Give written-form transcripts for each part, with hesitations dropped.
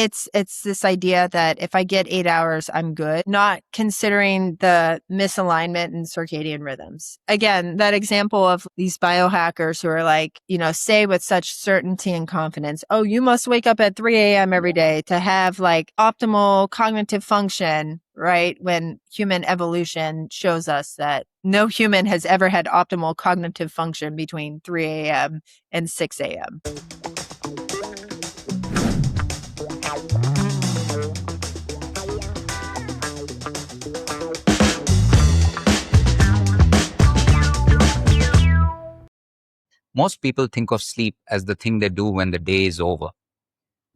It's this idea that if I get 8 hours, I'm good, not considering the misalignment in circadian rhythms. Again, that example of these biohackers who are like, say with such certainty and confidence, oh, you must wake up at 3 a.m. every day to have like optimal cognitive function, right? When human evolution shows us that no human has ever had optimal cognitive function between 3 a.m. and 6 a.m. Most people think of sleep as the thing they do when the day is over.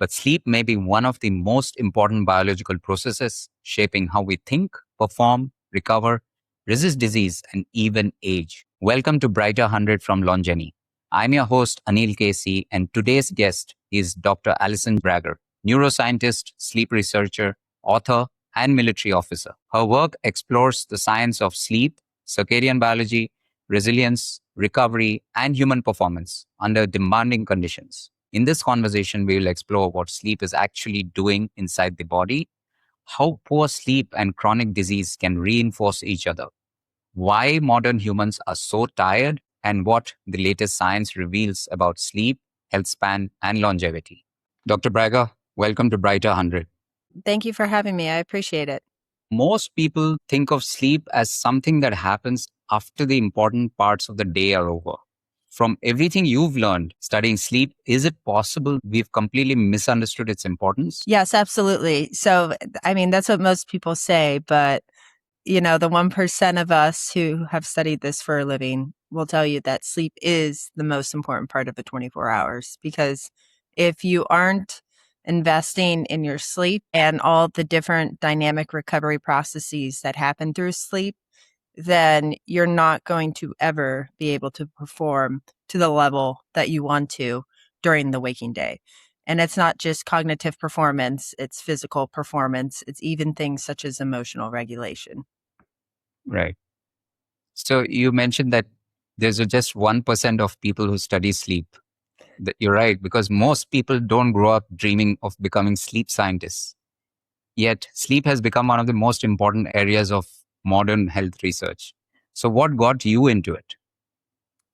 But sleep may be one of the most important biological processes shaping how we think, perform, recover, resist disease, and even age. Welcome to Brighter 100 from Longeny. I'm your host, Anil K.C., and today's guest is Dr. Allison Brager, neuroscientist, sleep researcher, author, and military officer. Her work explores the science of sleep, circadian biology, resilience, recovery, and human performance under demanding conditions. In this conversation, we will explore what sleep is actually doing inside the body, how poor sleep and chronic disease can reinforce each other, why modern humans are so tired, and what the latest science reveals about sleep, health span, and longevity. Dr. Braga, welcome to Brighter 100. Thank you for having me. I appreciate it. Most people think of sleep as something that happens after the important parts of the day are over. From everything you've learned studying sleep, is it possible we've completely misunderstood its importance? Yes, absolutely. So, that's what most people say, but the 1% of us who have studied this for a living will tell you that sleep is the most important part of the 24 hours, because if you aren't investing in your sleep and all the different dynamic recovery processes that happen through sleep, then you're not going to ever be able to perform to the level that you want to during the waking day. And it's not just cognitive performance, it's physical performance, it's even things such as emotional regulation. Right. So you mentioned that there's just 1% of people who study sleep. You're right, because most people don't grow up dreaming of becoming sleep scientists. Yet, sleep has become one of the most important areas of modern health research. So what got you into it?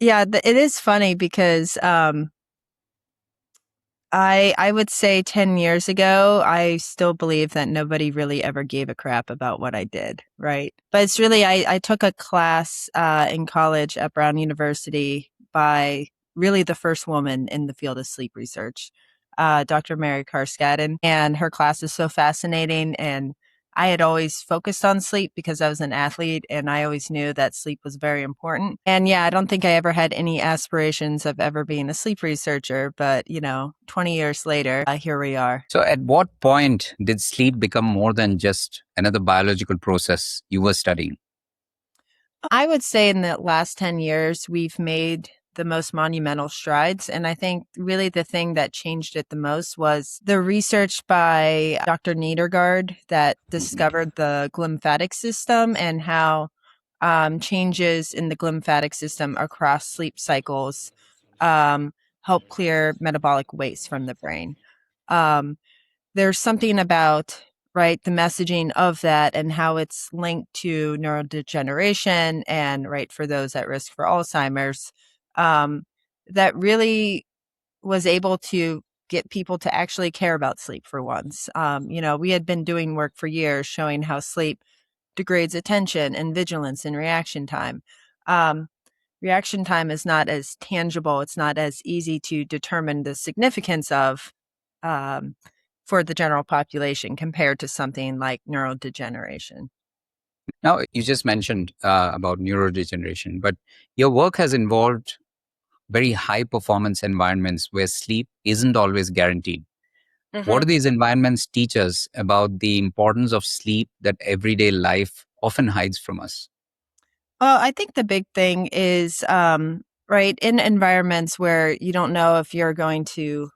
Yeah, it is funny because I would say 10 years ago, I still believe that nobody really ever gave a crap about what I did, right? But it's really, I took a class in college at Brown University by really the first woman in the field of sleep research, Dr. Mary Carskadden. And her class is so fascinating. And I had always focused on sleep because I was an athlete and I always knew that sleep was very important. And yeah, I don't think I ever had any aspirations of ever being a sleep researcher, but 20 years later, here we are. So at what point did sleep become more than just another biological process you were studying? I would say in the last 10 years, we've made the most monumental strides. And I think really the thing that changed it the most was the research by Dr. Niedergard that discovered the glymphatic system and how changes in the glymphatic system across sleep cycles help clear metabolic waste from the brain. Um, there's something about the messaging of that and how it's linked to neurodegeneration and for those at risk for Alzheimer's, that really was able to get people to actually care about sleep for once. We had been doing work for years showing how sleep degrades attention and vigilance and reaction time. Reaction time is not as tangible. It's not as easy to determine the significance of for the general population compared to something like neurodegeneration. Now, you just mentioned about neurodegeneration, but your work has involved very high performance environments where sleep isn't always guaranteed. What do these environments teach us about the importance of sleep that everyday life often hides from us? Well, I think the big thing is, in environments where you don't know if you're going to,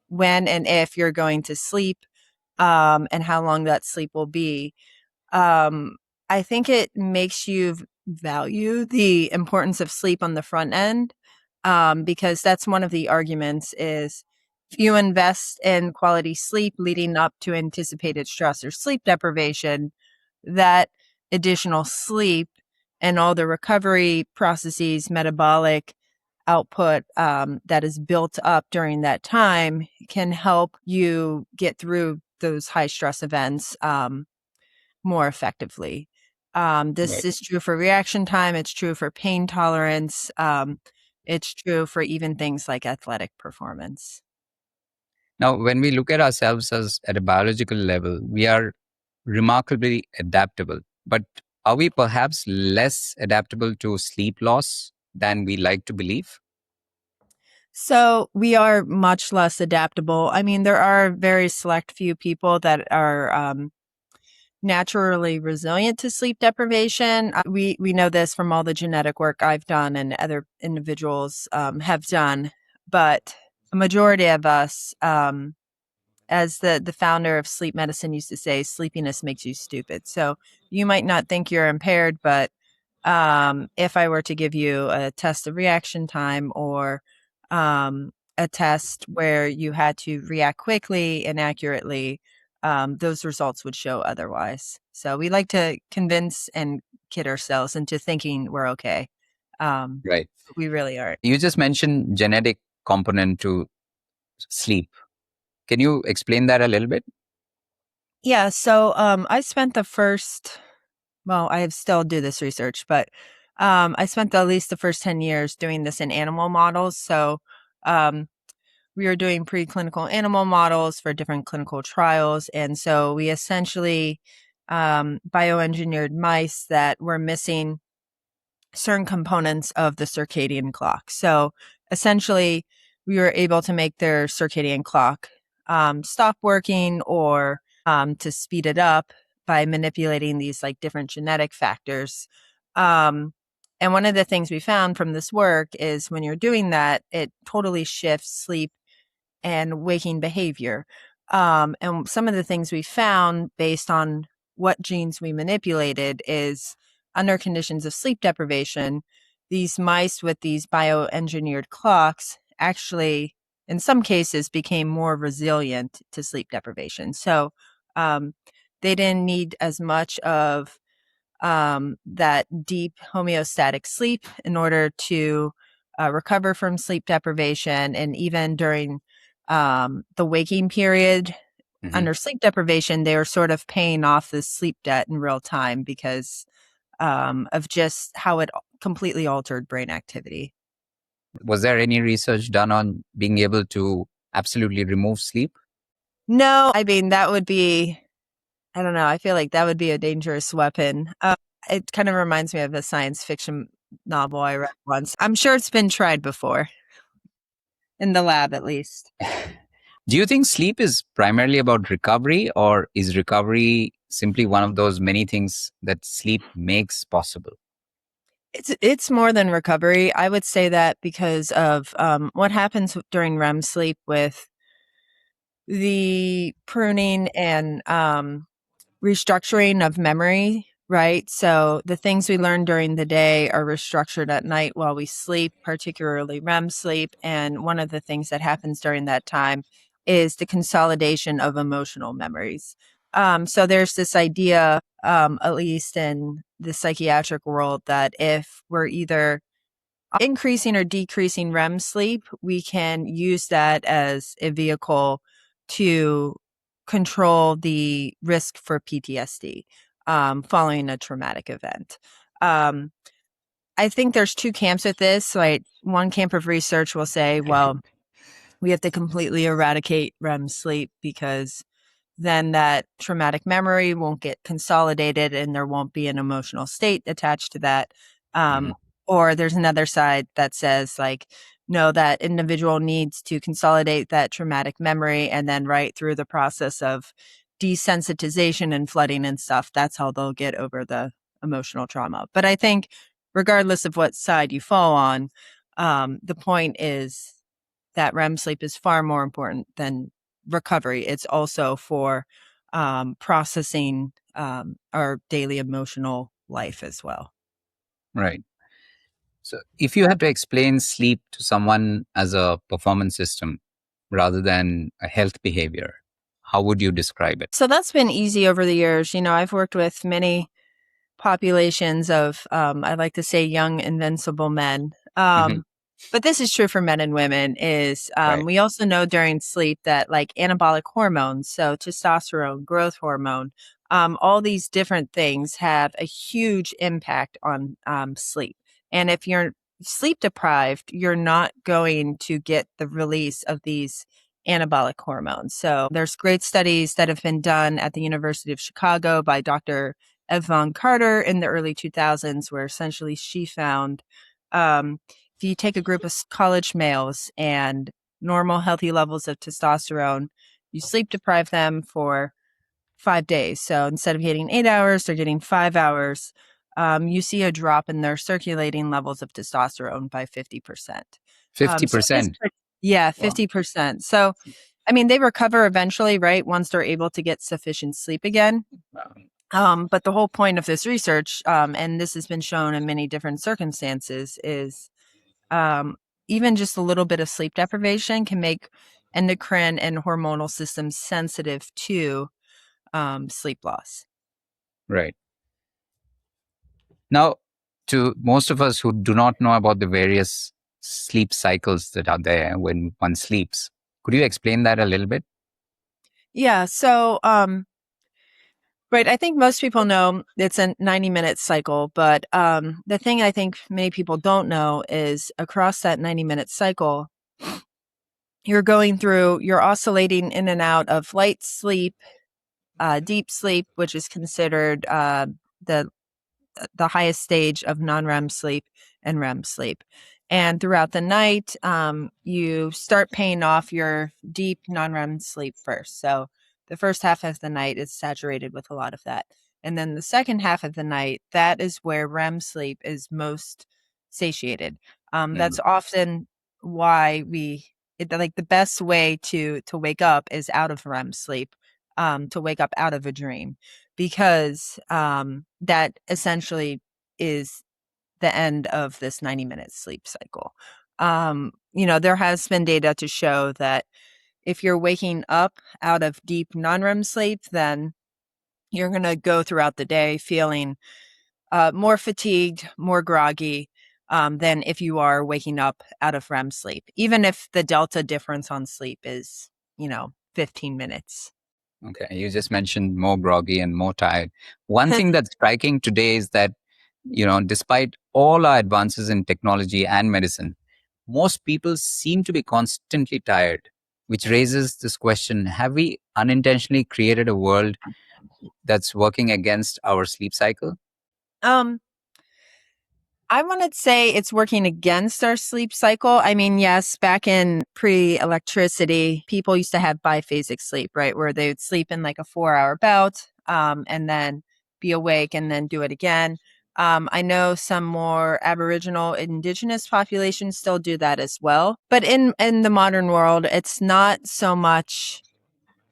when and if you're going to sleep, and how long that sleep will be. I think it makes you value the importance of sleep on the front end, because that's one of the arguments is If you invest in quality sleep leading up to anticipated stress or sleep deprivation, that additional sleep and all the recovery processes, metabolic output that is built up during that time can help you get through those high stress events more effectively. This Right. is true for reaction time. It's true for pain tolerance. It's true for even things like athletic performance. Now, when we look at ourselves as at a biological level, we are remarkably adaptable. But are we perhaps less adaptable to sleep loss than we like to believe? So we are much less adaptable. I mean, there are very select few people that are naturally resilient to sleep deprivation. We know this from all the genetic work I've done and other individuals have done, but a majority of us, as the founder of sleep medicine used to say, sleepiness makes you stupid. So you might not think you're impaired, but if I were to give you a test of reaction time or a test where you had to react quickly and accurately, those results would show otherwise. So we like to convince and kid ourselves into thinking we're okay. Right. But we really aren't. You just mentioned genetic component to sleep. Can you explain that a little bit? Yeah. So I spent the first, well, I still do this research, but I spent at least the first 10 years doing this in animal models. So um, we were doing preclinical animal models for different clinical trials. And so we essentially bioengineered mice that were missing certain components of the circadian clock. So essentially, we were able to make their circadian clock stop working or to speed it up by manipulating these like different genetic factors. Um, and one of the things we found from this work is when you're doing that, it totally shifts sleep and waking behavior. And some of the things we found based on what genes we manipulated is under conditions of sleep deprivation, these mice with these bioengineered clocks actually, in some cases, became more resilient to sleep deprivation. So um, they didn't need as much of that deep homeostatic sleep in order to recover from sleep deprivation. And even during the waking period Hmm. under sleep deprivation, they were sort of paying off the sleep debt in real time because of just how it completely altered brain activity. Was there any research done on being able to absolutely remove sleep? No, I mean, that would be, I don't know, I feel like that would be a dangerous weapon. It kind of reminds me of a science fiction novel I read once. I'm sure it's been tried before, in the lab at least. Do you think sleep is primarily about recovery, or is recovery simply one of those many things that sleep makes possible? It's more than recovery. I would say that because of what happens during REM sleep with the pruning and restructuring of memory, right? So the things we learn during the day are restructured at night while we sleep, particularly REM sleep. And one of the things that happens during that time is the consolidation of emotional memories. So there's this idea, at least in the psychiatric world, that if we're either increasing or decreasing REM sleep, we can use that as a vehicle to control the risk for PTSD following a traumatic event. Um, I think there's two camps with this. Like one camp of research will say, well, we have to completely eradicate REM sleep because then that traumatic memory won't get consolidated and there won't be an emotional state attached to that. Um, Mhm. or there's another side that says, like, no, that individual needs to consolidate that traumatic memory and then right through the process of desensitization and flooding and stuff, that's how they'll get over the emotional trauma. But I think, regardless of what side you fall on, the point is that REM sleep is far more important than recovery. It's also for processing our daily emotional life as well. Right. So, if you had to explain sleep to someone as a performance system, rather than a health behavior? How would you describe it? So that's been easy over the years. I've worked with many populations of, I like to say, young invincible men. Hmm. But this is true for men and women. Is Right. we also know during sleep that like anabolic hormones, so testosterone, growth hormone, all these different things have a huge impact on sleep. And if you're sleep deprived, you're not going to get the release of these anabolic hormones. So there's great studies that have been done at the University of Chicago by Dr. Yvonne Carter in the early 2000s, where essentially she found if you take a group of college males and normal, healthy levels of testosterone, you sleep deprive them for 5 days. So instead of getting 8 hours, they're getting 5 hours. You see a drop in their circulating levels of testosterone by 50%. So it is, 50%. yeah, Wow. 50%. So, I mean, they recover eventually, right? Once they're able to get sufficient sleep again. But the whole point of this research, and this has been shown in many different circumstances, is um, even just a little bit of sleep deprivation can make endocrine and hormonal systems sensitive to sleep loss. Right. Now, to most of us who do not know about the various sleep cycles that are there when one sleeps, could you explain that a little bit? Yeah. So, right. I think most people know it's a 90-minute cycle, but the thing I think many people don't know is across that 90-minute cycle, you're oscillating in and out of light sleep, deep sleep, which is considered the the highest stage of non-REM sleep, and REM sleep. And throughout the night, you start paying off your deep non-REM sleep first. So the first half of the night is saturated with a lot of that. And then the second half of the night, that is where REM sleep is most satiated. Mm. That's often why like the best way to wake up is out of REM sleep, to wake up out of a dream, because that essentially is the end of this 90-minute sleep cycle. There has been data to show that if you're waking up out of deep non-REM sleep, then you're going to go throughout the day feeling more fatigued, more groggy, than if you are waking up out of REM sleep, even if the delta difference on sleep is, 15 minutes. Okay, you just mentioned more groggy and more tired. One thing that's striking today is that, despite all our advances in technology and medicine, most people seem to be constantly tired, which raises this question: have we unintentionally created a world that's working against our sleep cycle? um, I want to say it's working against our sleep cycle. I mean, yes, back in pre electricity, people used to have biphasic sleep, right? Where they would sleep in like a 4 hour bout, and then be awake and then do it again. I know some more Aboriginal indigenous populations still do that as well. But in the modern world, it's not so much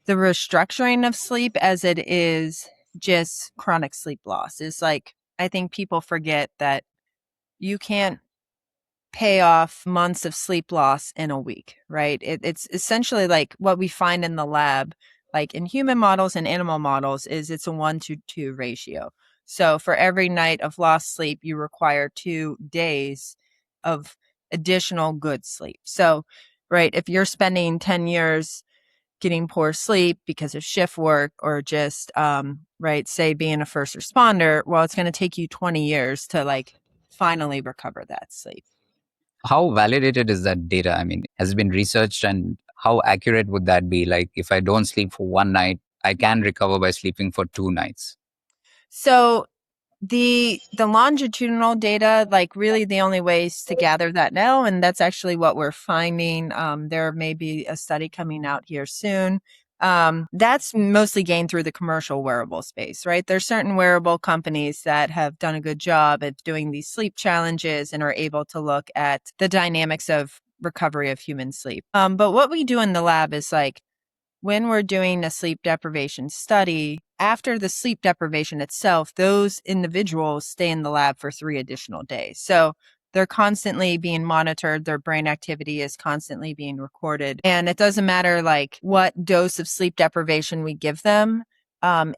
the restructuring of sleep as it is just chronic sleep loss. It's like, I think people forget that you can't pay off months of sleep loss in a week, right? It's essentially like what we find in the lab, like in human models and animal models, is it's a 1 to 2 ratio. So for every night of lost sleep, you require 2 days of additional good sleep. So, right, if you're spending 10 years getting poor sleep because of shift work or just, right, say being a first responder, well, it's going to take you 20 years to like finally recover that sleep. How validated is that data? I mean, has it been researched, and how accurate would that be? Like, if I don't sleep for one night, I can recover by sleeping for 2 nights. So the longitudinal data, like really the only ways to gather that now, and that's actually what we're finding. There may be a study coming out here soon. That's mostly gained through the commercial wearable space, right? There's certain wearable companies that have done a good job at doing these sleep challenges and are able to look at the dynamics of recovery of human sleep. But what we do in the lab is like, when we're doing a sleep deprivation study, after the sleep deprivation itself, those individuals stay in the lab for 3 additional days. So they're constantly being monitored. Their brain activity is constantly being recorded. And it doesn't matter like what dose of sleep deprivation we give them.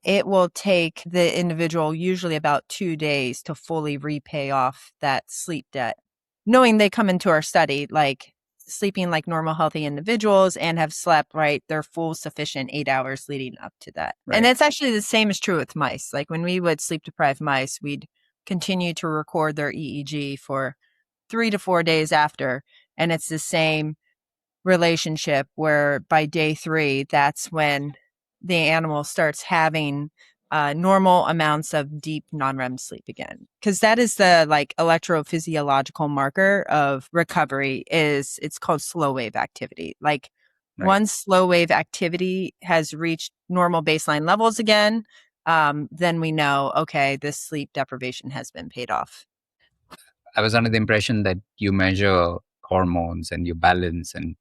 It will take the individual usually about 2 days to fully repay off that sleep debt. Knowing they come into our study, like sleeping like normal healthy individuals and have slept right their full sufficient 8 hours leading up to that. And Right. it's actually the same is true with mice. Like when we would sleep deprive mice, we'd continue to record their EEG for 3 to 4 days after. And it's the same relationship where by day 3, that's when the animal starts having normal amounts of deep non-REM sleep again. Because that is the like electrophysiological marker of recovery is it's called slow wave activity. Like Right. once slow wave activity has reached normal baseline levels again, then we know, okay, this sleep deprivation has been paid off. I was under the impression that you measure hormones and you balance. And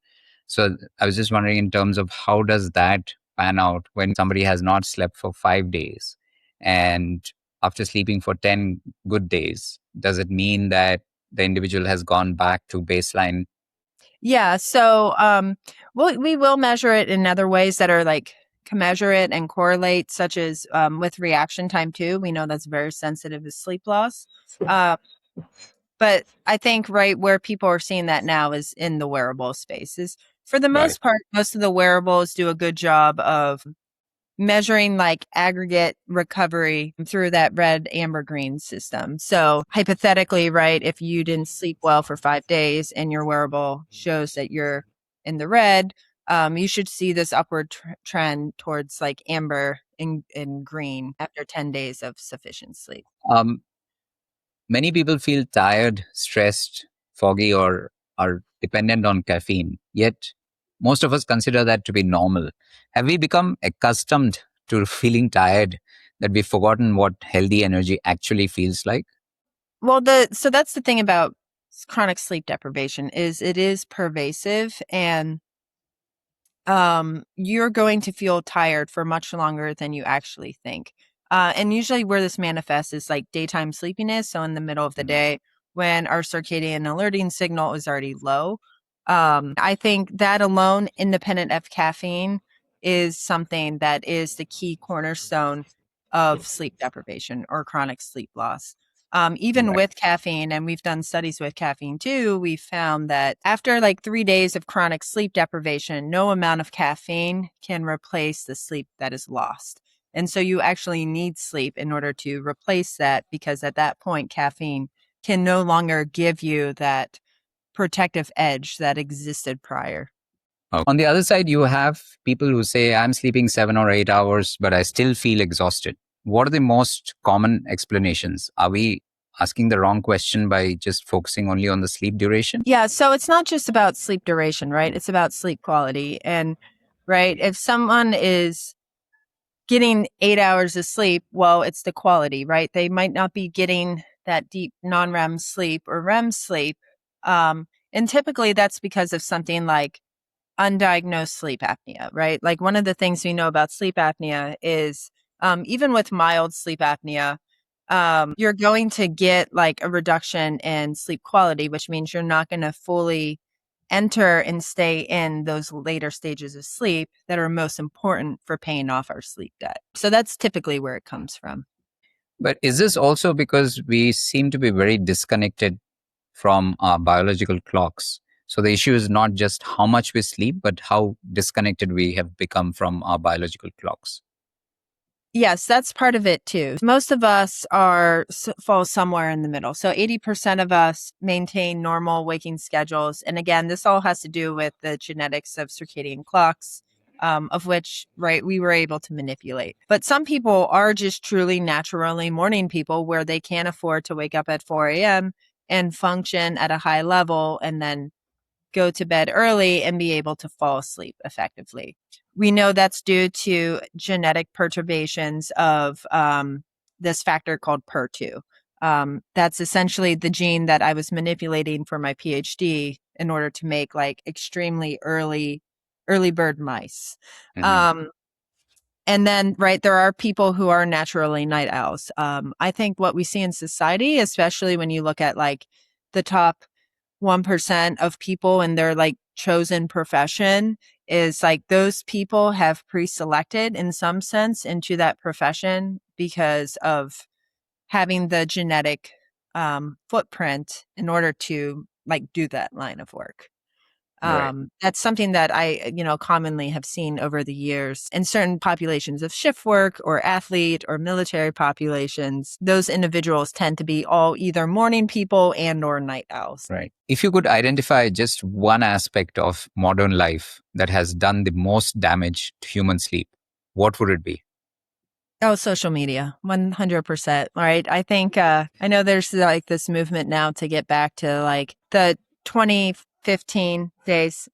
so I was just wondering, in terms of how does that pan out when somebody has not slept for 5 days and after sleeping for 10 good days, does it mean that the individual has gone back to baseline? Yeah. So we will measure it in other ways that are like commensurate and correlate, such as with reaction time too. We know that's very sensitive to sleep loss. Uh, but I think right where people are seeing that now is in the wearable spaces. For the Right. most part, most of the wearables do a good job of measuring like aggregate recovery through that red, amber, green system. So hypothetically, right, if you didn't sleep well for 5 days and your wearable shows that you're in the red, you should see this upward trend towards like amber and green after 10 days of sufficient sleep. Um, Many people feel tired, stressed, foggy, or are dependent on caffeine. Yet, most of us consider that to be normal. Have we become accustomed to feeling tired that we've forgotten what healthy energy actually feels like? Well, so that's the thing about chronic sleep deprivation is it is pervasive and you're going to feel tired for much longer than you actually think. And usually where this manifests is like daytime sleepiness. So in the middle of the Mhm. day when our circadian alerting signal is already low. I think that alone, independent of caffeine, is something that is the key cornerstone of sleep deprivation or chronic sleep loss. Even Right. with caffeine, and we've done studies with caffeine too, we found that after like 3 days of chronic sleep deprivation, no amount of caffeine can replace the sleep that is lost. And so you actually need sleep in order to replace that because at that point, caffeine can no longer give you that protective edge that existed prior. On the other side, you have people who say, I'm sleeping 7 or 8 hours, but I still feel exhausted. What are the most common explanations? Are we asking the wrong question by just focusing only on the sleep duration? Yeah, so it's not just about sleep duration, right? It's about sleep quality. And right, if someone is getting 8 hours of sleep, well, it's the quality, right? They might not be getting that deep non-REM sleep or REM sleep. And typically that's because of something like undiagnosed sleep apnea, right? Like one of the things we know about sleep apnea is even with mild sleep apnea, you're going to get like a reduction in sleep quality, which means you're not going to fully enter and stay in those later stages of sleep that are most important for paying off our sleep debt. So that's typically where it comes from. But is this also because we seem to be very disconnected from our biological clocks? So the issue is not just how much we sleep, but how disconnected we have become from our biological clocks. Yes, that's part of it too. Most of us fall somewhere in the middle. So 80% of us maintain normal waking schedules. And again, this all has to do with the genetics of circadian clocks, of which, right, we were able to manipulate. But some people are just truly naturally morning people where they can't afford to wake up at 4 a.m. and function at a high level and then go to bed early and be able to fall asleep effectively. We know that's due to genetic perturbations of this factor called PER2. That's essentially the gene that I was manipulating for my PhD in order to make like extremely early bird mice. Mhm. Um, and then, right, there are people who are naturally night owls. I think what we see in society, especially when you look at like the top 1% of people in their like chosen profession is like those people have pre-selected in some sense into that profession because of having the genetic footprint in order to like do that line of work. Right. That's something that I, commonly have seen over the years in certain populations of shift work or athlete or military populations. Those individuals tend to be all either morning people and or night owls. Right. If you could identify just one aspect of modern life that has done the most damage to human sleep, what would it be? Oh, social media, 100%. Right. I think, I know there's like this movement now to get back to like the 2015 days,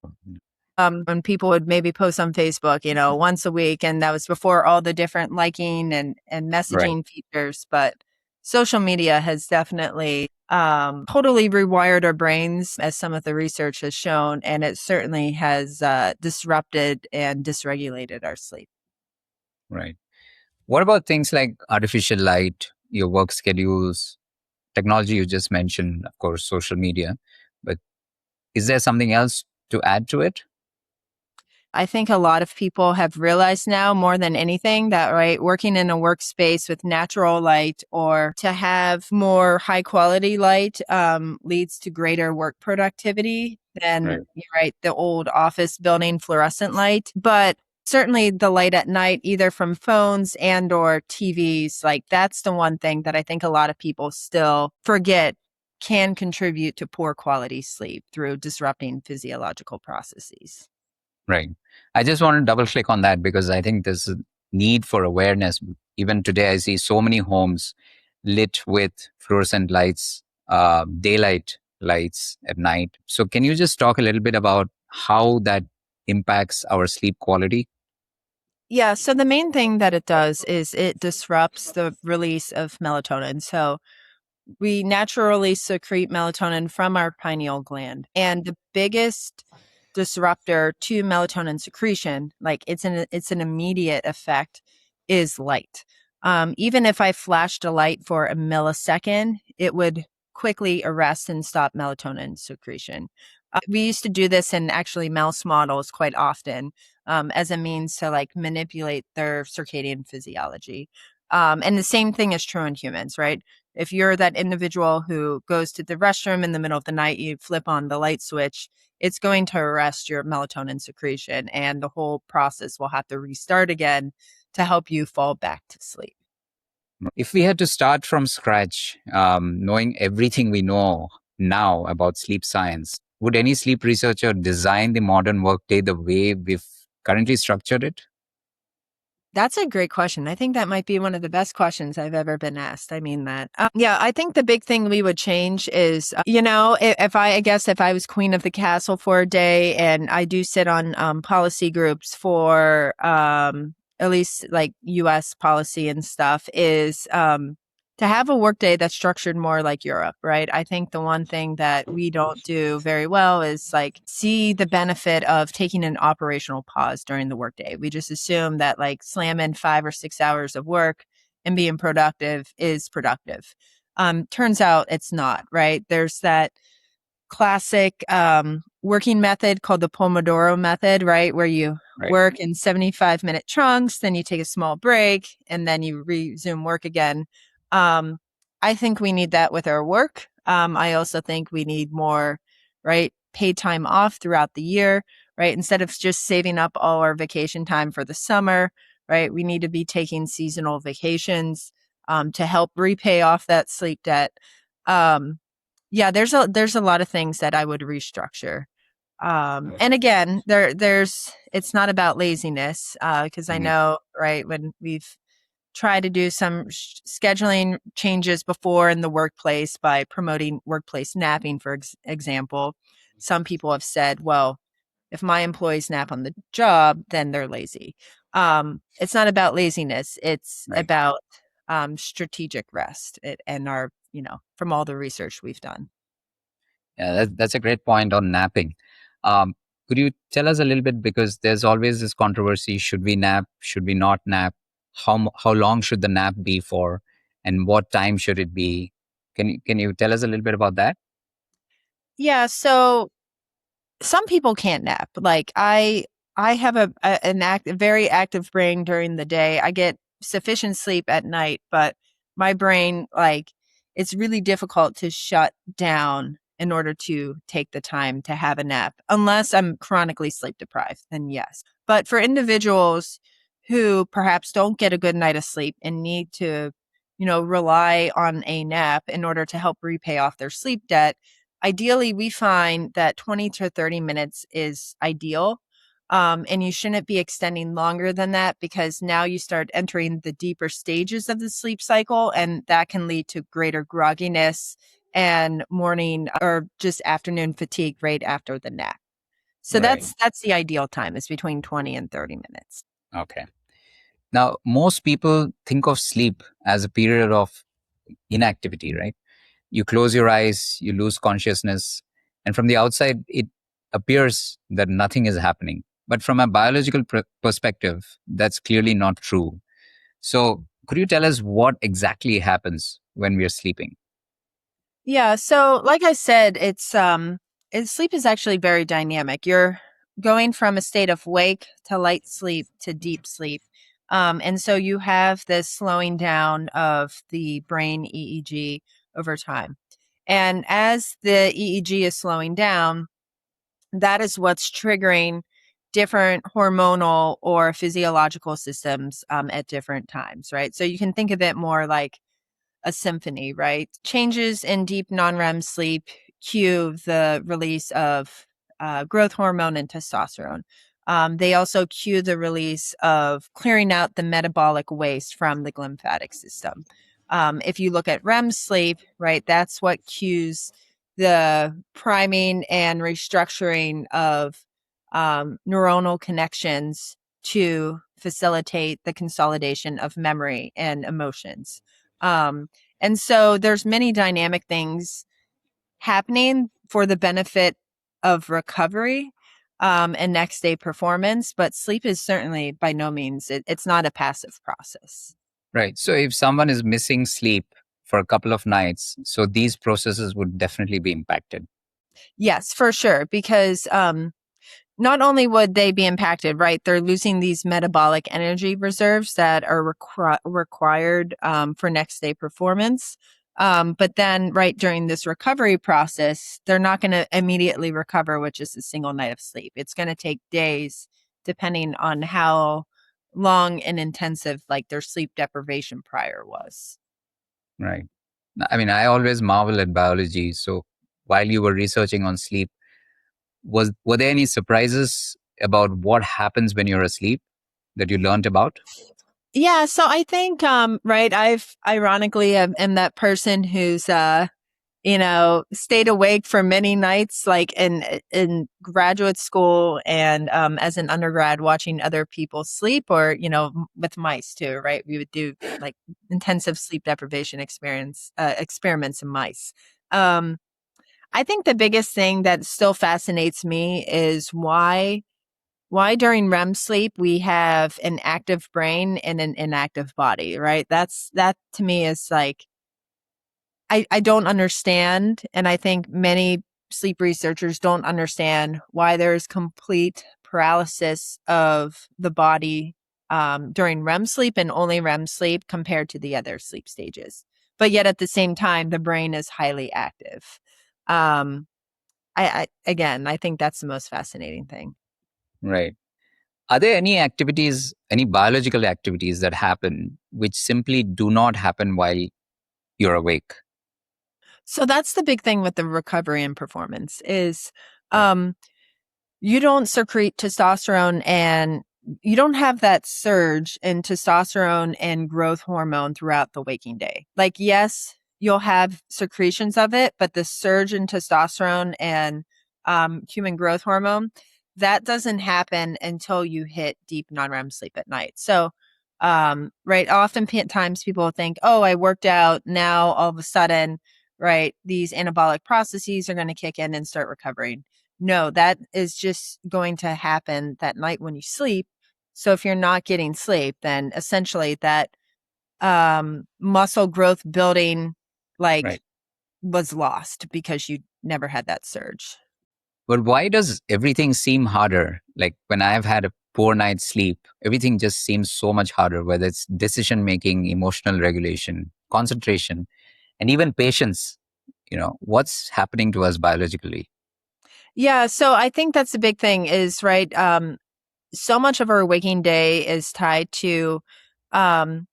when people would maybe post on Facebook, once a week. And that was before all the different liking and Right. messaging features. But social media has definitely totally rewired our brains, as some of the research has shown. And it certainly has disrupted and dysregulated our sleep. Right. What about things like artificial light, your work schedules, technology you just mentioned, of course, social media, but is there something else to add to it? I think a lot of people have realized now more than anything that, right, working in a workspace with natural light or to have more high quality light leads to greater work productivity Right. than, you're right, the old office building fluorescent light. But certainly the light at night, either from phones and or TVs, like that's the one thing that I think a lot of people still forget can contribute to poor quality sleep through disrupting physiological processes. Right. I just want to double click on that because I think there's a need for awareness. Even today, I see so many homes lit with fluorescent lights, daylight lights at night. So, can you just talk a little bit about how that impacts our sleep quality? Yeah, so the main thing that it does is it disrupts the release of melatonin. So we naturally secrete melatonin from our pineal gland. And the biggest disruptor to melatonin secretion, like it's an immediate effect, is light. Even if I flashed a light for a millisecond, it would quickly arrest and stop melatonin secretion. We used to do this in actually mouse models quite often, as a means to like manipulate their circadian physiology. And the same thing is true in humans, right? If you're that individual who goes to the restroom in the middle of the night, you flip on the light switch, it's going to arrest your melatonin secretion, and the whole process will have to restart again to help you fall back to sleep. If we had to start from scratch, knowing everything we know now about sleep science, would any sleep researcher design the modern workday the way we've currently structured it? That's a great question. I think that might be one of the best questions I've ever been asked. I mean that. Yeah, I think the big thing we would change is, I guess if I was queen of the castle for a day, and I do sit on policy groups for at least like US policy and stuff, is to have a workday that's structured more like Europe, right? I think the one thing that we don't do very well is like see the benefit of taking an operational pause during the workday. We just assume that like slamming 5 or 6 hours of work and being productive is productive. Turns out it's not, right? There's that classic working method called the Pomodoro method, right? Where you Right. work in 75-minute chunks, then you take a small break, and then you resume work again. Um, I think we need that with our work. I also think we need more, right, paid time off throughout the year, right? Instead of just saving up all our vacation time for the summer, right? We need to be taking seasonal vacations to help repay off that sleep debt. Um, yeah, there's a lot of things that I would restructure. And again, there's it's not about laziness, because I Mhm. know, right, when we've tried to do some scheduling changes before in the workplace by promoting workplace napping, for example, some people have said, well, if my employees nap on the job, then they're lazy. It's not about laziness. It's Right. about strategic rest, and our, from all the research we've done. Yeah, that's a great point on napping. Um, could you tell us a little bit because there's always this controversy: should we nap? Should we not nap? How long should the nap be for, and what time should it be? Can you tell us a little bit about that? Yeah, so some people can't nap. Like I have a very active brain during the day. I get sufficient sleep at night, but my brain, like, it's really difficult to shut down in order to take the time to have a nap unless I'm chronically sleep deprived, then yes. But for individuals who perhaps don't get a good night of sleep and need to, rely on a nap in order to help repay off their sleep debt, ideally, we find that 20 to 30 minutes is ideal. And you shouldn't be extending longer than that, because now you start entering the deeper stages of the sleep cycle, and that can lead to greater grogginess and morning or just afternoon fatigue right after the nap. So Right. that's the ideal time, is between 20 and 30 minutes. Okay. Now, most people think of sleep as a period of inactivity, right? You close your eyes, you lose consciousness, and from the outside, it appears that nothing is happening. But from a biological perspective, that's clearly not true. So, could you tell us what exactly happens when we are sleeping? Yeah, so like I said, sleep is actually very dynamic. You're going from a state of wake to light sleep to deep sleep. And so you have this slowing down of the brain EEG over time. And as the EEG is slowing down, that is what's triggering different hormonal or physiological systems at different times, right? So you can think of it more like a symphony, right? Changes in deep non-REM sleep cue the release of growth hormone and testosterone. They also cue the release of clearing out the metabolic waste from the lymphatic system. If you look at REM sleep, right, that's what cues the priming and restructuring of neuronal connections to facilitate the consolidation of memory and emotions. Um, and so there's many dynamic things happening for the benefit of recovery and next day performance, but sleep is certainly by no means, it's not a passive process. Right. So, if someone is missing sleep for a couple of nights, so these processes would definitely be impacted. Yes, for sure, because not only would they be impacted, right? They're losing these metabolic energy reserves that are required for next day performance. But then, right during this recovery process, they're not going to immediately recover with just a single night of sleep. It's going to take days, depending on how long and intensive, like, their sleep deprivation prior was. Right. I mean, I always marvel at biology. So, while you were researching on sleep, were there any surprises about what happens when you're asleep that you learned about? Yeah, so I think right, I've ironically am that person who's stayed awake for many nights, like in graduate school and as an undergrad, watching other people sleep, or with mice too, right? We would do like intensive sleep deprivation experiments in mice. Um, I think the biggest thing that still fascinates me is why during REM sleep we have an active brain and an inactive body, right? That to me is like, I don't understand. And I think many sleep researchers don't understand why there's complete paralysis of the body during REM sleep and only REM sleep compared to the other sleep stages. But yet at the same time, the brain is highly active. Um, again, I think that's the most fascinating thing. Right. Are there any activities, any biological activities that happen which simply do not happen while you're awake? So that's the big thing with the recovery and performance is Right. um, you don't secrete testosterone, and you don't have that surge in testosterone and growth hormone throughout the waking day. Like, yes, you'll have secretions of it, but the surge in testosterone and human growth hormone, that doesn't happen until you hit deep non-REM sleep at night. So, right, oftentimes people think, oh, I worked out. Now all of a sudden, right, these anabolic processes are going to kick in and start recovering. No, that is just going to happen that night when you sleep. So if you're not getting sleep, then essentially that muscle growth building, like, Right. was lost because you never had that surge. But why does everything seem harder? Like when I've had a poor night's sleep, everything just seems so much harder, whether it's decision making, emotional regulation, concentration, and even patience. What's happening to us biologically? Yeah, so I think that's the big thing is, right, so much of our waking day is tied to um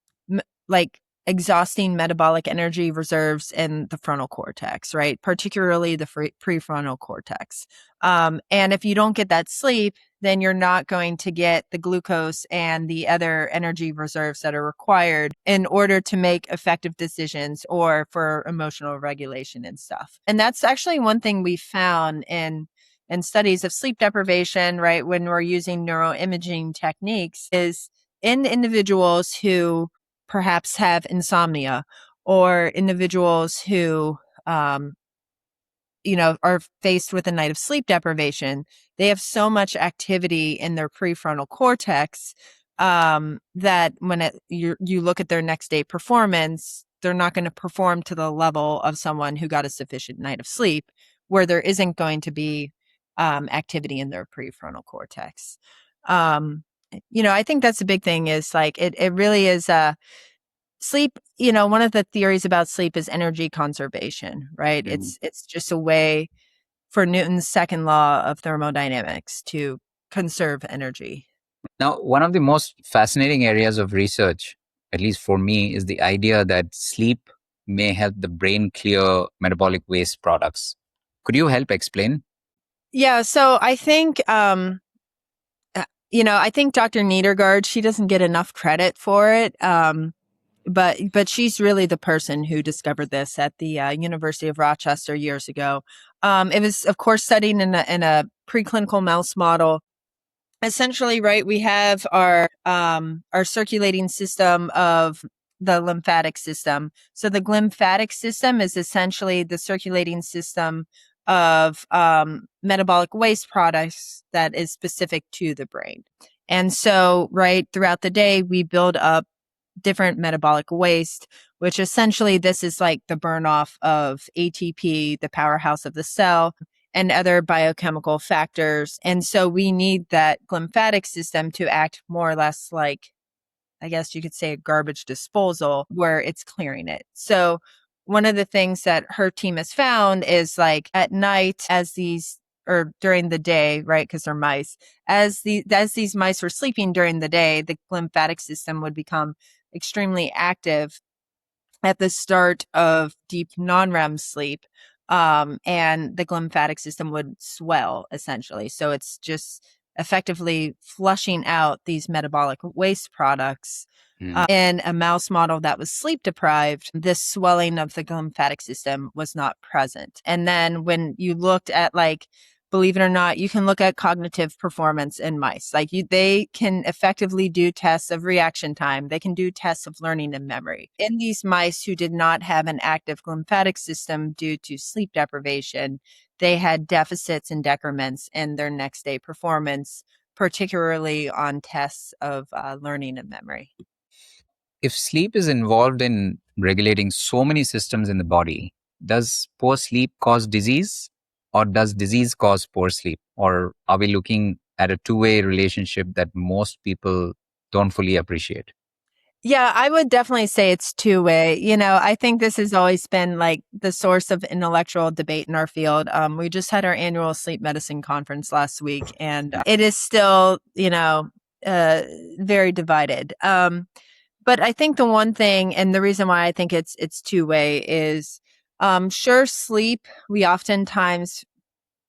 like exhausting metabolic energy reserves in the frontal cortex, right, particularly the prefrontal cortex. And if you don't get that sleep, then you're not going to get the glucose and the other energy reserves that are required in order to make effective decisions or for emotional regulation and stuff. And that's actually one thing we found in studies of sleep deprivation, right, when we're using neuroimaging techniques, is in individuals who perhaps have insomnia or individuals who, um, are faced with a night of sleep deprivation. They have so much activity in their prefrontal cortex that when you look at their next day performance, they're not going to perform to the level of someone who got a sufficient night of sleep, where there isn't going to be activity in their prefrontal cortex. I think that's the big thing is like it really is sleep. One of the theories about sleep is energy conservation, right? Mhm. It's just a way for Newton's second law of thermodynamics to conserve energy. Now, one of the most fascinating areas of research, at least for me, is the idea that sleep may help the brain clear metabolic waste products. Could you help explain? Yeah, so I think I think Dr. Niedergard, she doesn't get enough credit for it. But she's really the person who discovered this at the University of Rochester years ago. It was, of course, studied in a preclinical mouse model. Essentially, right, we have our circulating system of the lymphatic system. So the lymphatic system is essentially the circulating system of metabolic waste products that is specific to the brain. And so, right, throughout the day, we build up different metabolic waste, which essentially this is like the burn off of ATP, the powerhouse of the cell, and other biochemical factors. And so we need that lymphatic system to act more or less like, I guess you could say, a garbage disposal where it's clearing it. So one of the things that her team has found is like at night, as these or during the day, right? Because they're mice. As these mice were sleeping during the day, the lymphatic system would become extremely active at the start of deep non-REM sleep. And the lymphatic system would swell essentially. So it's just effectively flushing out these metabolic waste products. Mm. In a mouse model that was sleep deprived, this swelling of the lymphatic system was not present. And then when you looked at, like, believe it or not, you can look at cognitive performance in mice. They can effectively do tests of reaction time. They can do tests of learning and memory. In these mice who did not have an active lymphatic system due to sleep deprivation, they had deficits and decrements in their next day performance, particularly on tests of learning and memory. If sleep is involved in regulating so many systems in the body, does poor sleep cause disease? Or does disease cause poor sleep? Or are we looking at a two-way relationship that most people don't fully appreciate? Yeah, I would definitely say it's two-way. I think this has always been like the source of intellectual debate in our field. We just had our annual sleep medicine conference last week, and it is still, uh, very divided. But I think the one thing, and the reason why I think it's two-way is, sure, sleep we oftentimes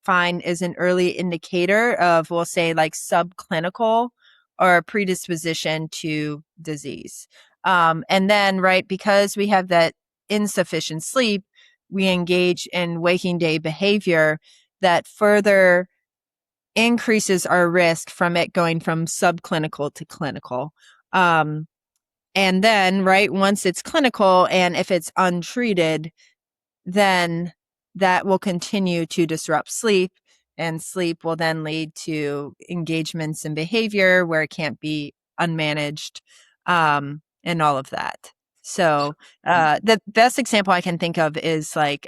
find is an early indicator of, we'll say, like subclinical or a predisposition to disease. And then, right, because we have that insufficient sleep, we engage in waking day behavior that further increases our risk from it going from subclinical to clinical. And then, right, once it's clinical and if it's untreated, then that will continue to disrupt sleep. And sleep will then lead to engagements in behavior where it can't be unmanaged, and all of that. So the best example I can think of is like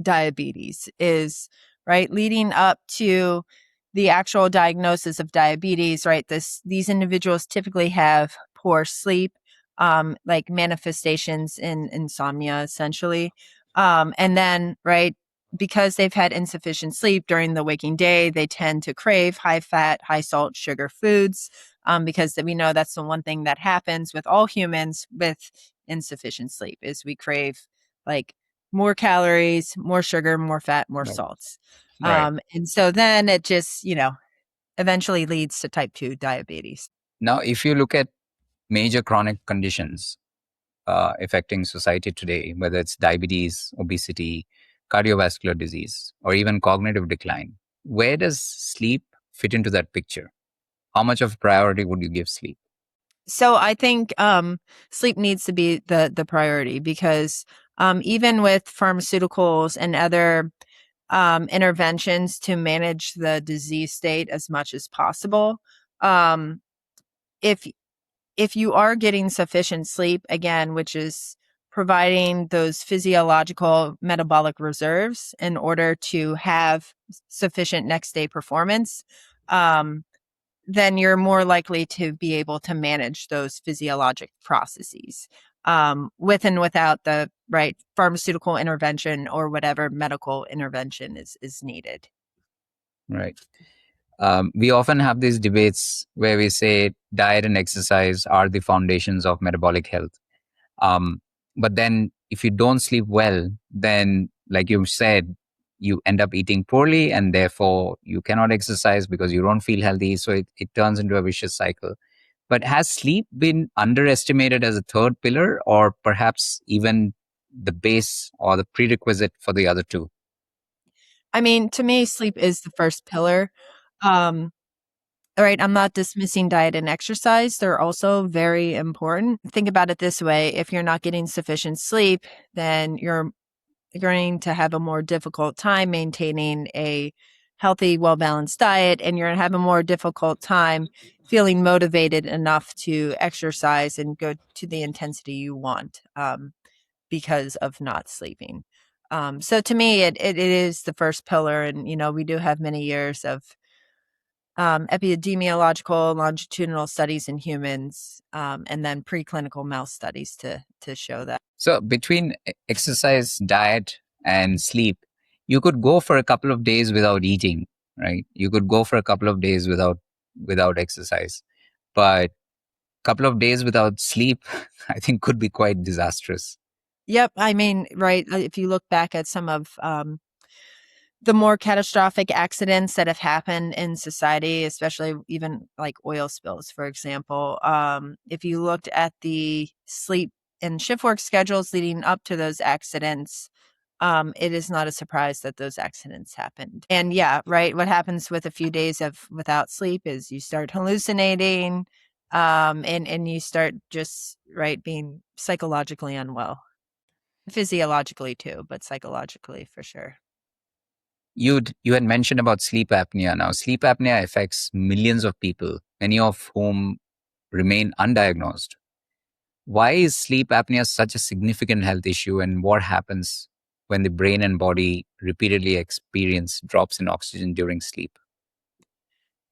diabetes is right leading up to the actual diagnosis of diabetes, right? These individuals typically have poor sleep, like manifestations in insomnia, essentially. And then, right, because they've had insufficient sleep during the waking day, they tend to crave high fat, high salt, sugar foods, because we know that's the one thing that happens with all humans with insufficient sleep is we crave like more calories, more sugar, more fat, more Right. salts. Right. And so then it just, eventually leads to type 2 diabetes. Now, if you look at major chronic conditions affecting society today, whether it's diabetes, obesity, cardiovascular disease, or even cognitive decline, where does sleep fit into that picture? How much of priority would you give sleep? So I think sleep needs to be the priority because even with pharmaceuticals and other interventions to manage the disease state as much as possible, um, if if you are getting sufficient sleep, again, which is providing those physiological metabolic reserves in order to have sufficient next day performance, um, then you're more likely to be able to manage those physiologic processes with and without the right pharmaceutical intervention or whatever medical intervention is needed. Right. We often have these debates where we say diet and exercise are the foundations of metabolic health. Um, but then if you don't sleep well, then like you said, you end up eating poorly and therefore you cannot exercise because you don't feel healthy. So it turns into a vicious cycle. But has sleep been underestimated as a third pillar or perhaps even the base or the prerequisite for the other two? I mean, to me, sleep is the first pillar. Um, All right, I'm not dismissing diet and exercise. They're also very important. Think about it this way. If you're not getting sufficient sleep, then you're going to have a more difficult time maintaining a healthy, well balanced diet, and you're going to have a more difficult time feeling motivated enough to exercise and go to the intensity you want because of not sleeping. So to me, it is the first pillar. And, we do have many years of epidemiological longitudinal studies in humans, and then preclinical mouse studies to show that. So between exercise, diet, and sleep, you could go for a couple of days without eating, right? You could go for a couple of days without exercise, but a couple of days without sleep, I think could be quite disastrous. Yep, I mean, right. If you look back at some of the more catastrophic accidents that have happened in society, especially even like oil spills, for example, if you looked at the sleep and shift work schedules leading up to those accidents, it is not a surprise that those accidents happened. And yeah, right. What happens with a few days of without sleep is you start hallucinating, and you start just right being psychologically unwell, physiologically too, but psychologically for sure. You had mentioned about sleep apnea. Now, sleep apnea affects millions of people, many of whom remain undiagnosed. Why is sleep apnea such a significant health issue, and what happens when the brain and body repeatedly experience drops in oxygen during sleep?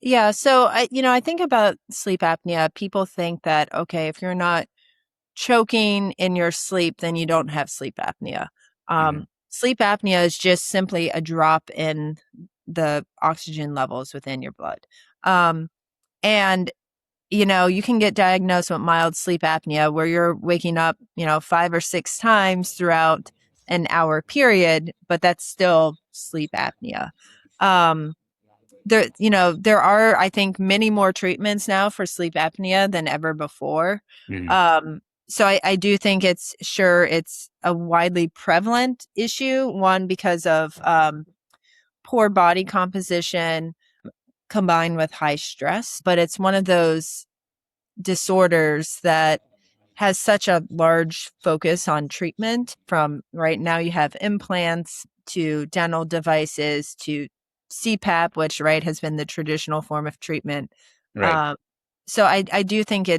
Yeah, so I think about sleep apnea. People think that okay, if you're not choking in your sleep, then you don't have sleep apnea. Mhm. Sleep apnea is just simply a drop in the oxygen levels within your blood. Um, and you can get diagnosed with mild sleep apnea where you're waking up, 5 or 6 times throughout an hour period, but that's still sleep apnea. Um, there are, I think, many more treatments now for sleep apnea than ever before. Mhm. So I do think it's a widely prevalent issue. One, because of poor body composition combined with high stress, but it's one of those disorders that has such a large focus on treatment. From right now, you have implants to dental devices to CPAP, which right has been the traditional form of treatment. Right. Um, so I do think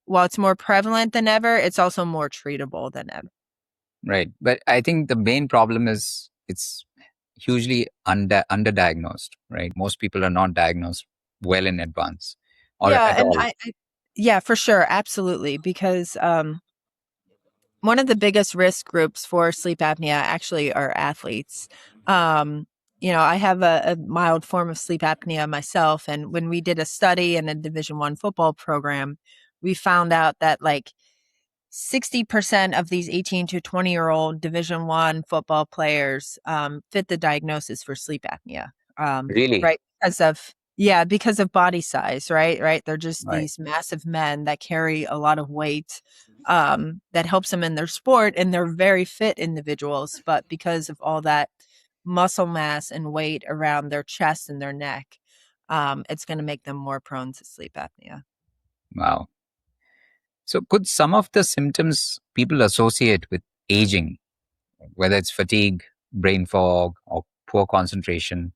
while it's more prevalent than ever, it's also more treatable than ever. Right. But I think the main problem is it's hugely underdiagnosed, right? Most people are not diagnosed well in advance or Yeah, at and all. yeah, for sure, absolutely, because one of the biggest risk groups for sleep apnea actually are athletes. Um, I have a mild form of sleep apnea myself, and when we did a study in a Division I football program, we found out that like 60% of these 18 to 20-year-old Division I football players fit the diagnosis for sleep apnea. Really? Right? Because of body size, right? Right. They're just Right. these massive men that carry a lot of weight that helps them in their sport, and they're very fit individuals. But because of all that muscle mass and weight around their chest and their neck, it's going to make them more prone to sleep apnea. Wow. So could some of the symptoms people associate with aging, whether it's fatigue, brain fog, or poor concentration,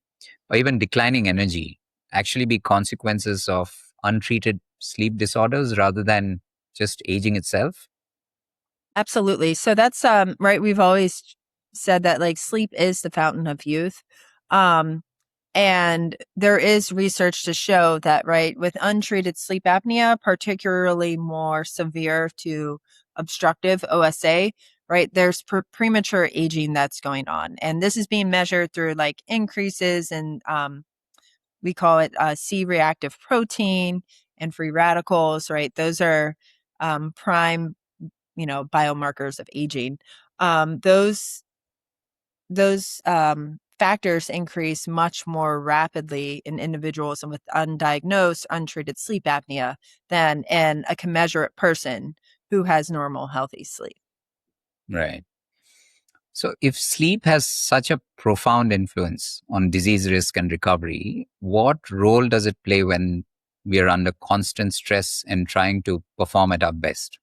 or even declining energy, actually be consequences of untreated sleep disorders rather than just aging itself? Absolutely. So that's right. We've always said that like sleep is the fountain of youth. Um, and there is research to show that, right, with untreated sleep apnea, particularly more severe to obstructive OSA, right, there's premature aging that's going on. And this is being measured through like increases in, we call it C reactive protein and free radicals, right? Those are prime, biomarkers of aging. Those factors increase much more rapidly in individuals with undiagnosed, untreated sleep apnea than in a commensurate person who has normal, healthy sleep. Right. So, if sleep has such a profound influence on disease risk and recovery, what role does it play when we are under constant stress and trying to perform at our best?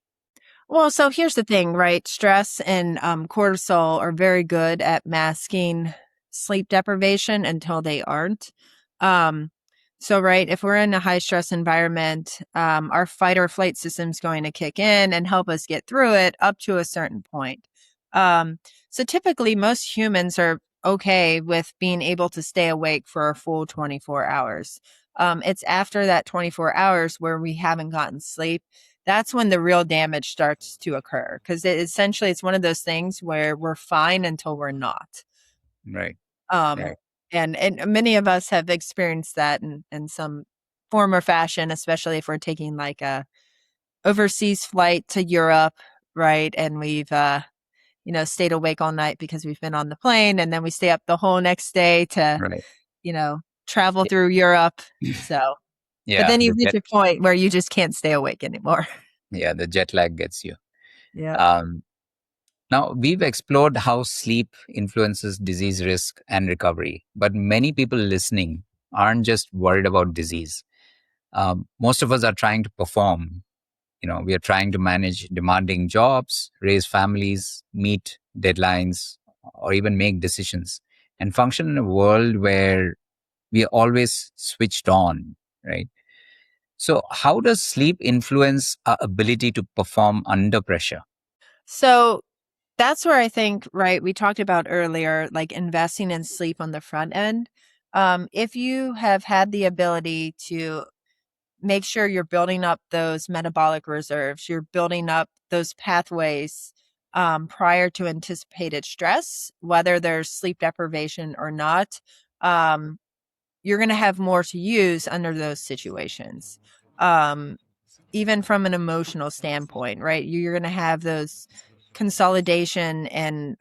Well, so here's the thing, right? Stress and cortisol are very good at masking sleep deprivation until they aren't. Um, so, right, if we're in a high stress environment, our fight or flight system's going to kick in and help us get through it up to a certain point. Um, so, typically, most humans are okay with being able to stay awake for a full 24 hours. It's after that 24 hours where we haven't gotten sleep, that's when the real damage starts to occur, because essentially it's one of those things where we're fine until we're not. Right. Um, Right. and many of us have experienced that in some form or fashion, especially if we're taking like a overseas flight to Europe, right? And we've stayed awake all night because we've been on the plane, and then we stay up the whole next day to Right. travel through Europe. So, but Yeah. then you reach a point where you just can't stay awake anymore. Yeah. The jet lag gets you. Yeah. Um, Now, we've explored how sleep influences disease risk and recovery, but many people listening aren't just worried about disease. Most of us are trying to perform. We are trying to manage demanding jobs, raise families, meet deadlines, or even make decisions and function in a world where we are always switched on, right? So, how does sleep influence our ability to perform under pressure? So that's where I think, right, we talked about earlier, like investing in sleep on the front end. If you have had the ability to make sure you're building up those metabolic reserves, you're building up those pathways prior to anticipated stress, whether there's sleep deprivation or not, um, you're going to have more to use under those situations. Um, Even from an emotional standpoint, right? You're going to have those consolidation and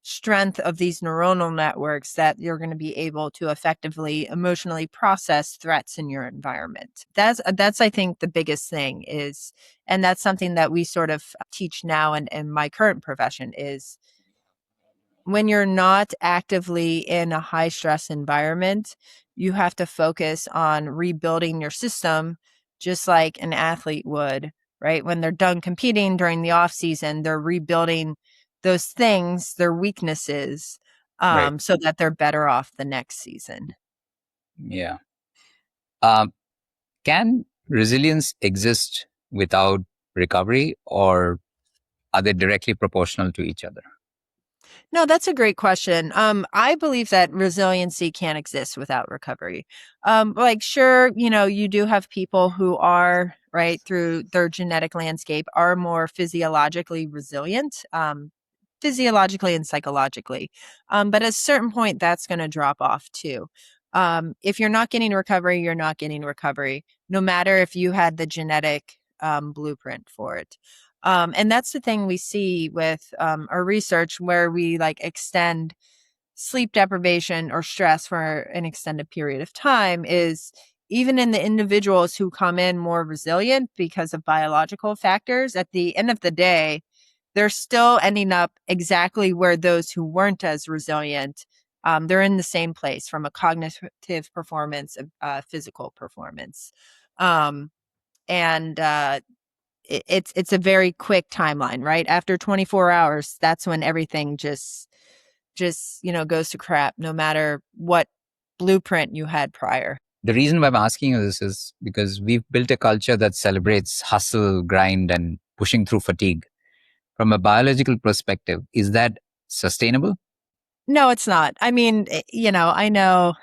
strength of these neuronal networks that you're going to be able to effectively emotionally process threats in your environment. That's I think the biggest thing is, and that's something that we sort of teach now in my current profession is when you're not actively in a high stress environment, you have to focus on rebuilding your system just like an athlete would, right? When they're done competing during the off season, they're rebuilding those things, their weaknesses, Right. so that they're better off the next season. Yeah. Um, can resilience exist without recovery, or are they directly proportional to each other? No, that's a great question. I believe that resiliency can't exist without recovery. Like, sure, you do have people who are, right, through their genetic landscape, are more physiologically resilient, physiologically and psychologically. But at a certain point, that's going to drop off too. If you're not getting recovery, you're not getting recovery, no matter if you had the genetic blueprint for it. And that's the thing we see with our research, where we like extend sleep deprivation or stress for an extended period of time, is even in the individuals who come in more resilient because of biological factors, at the end of the day, they're still ending up exactly where those who weren't as resilient, they're in the same place from a cognitive performance, physical performance. Um, and it's a very quick timeline, right? After 24 hours, that's when everything just goes to crap, no matter what blueprint you had prior. The reason why I'm asking you this is because we've built a culture that celebrates hustle, grind, and pushing through fatigue. From a biological perspective, is that sustainable? No, it's not. I mean, I know,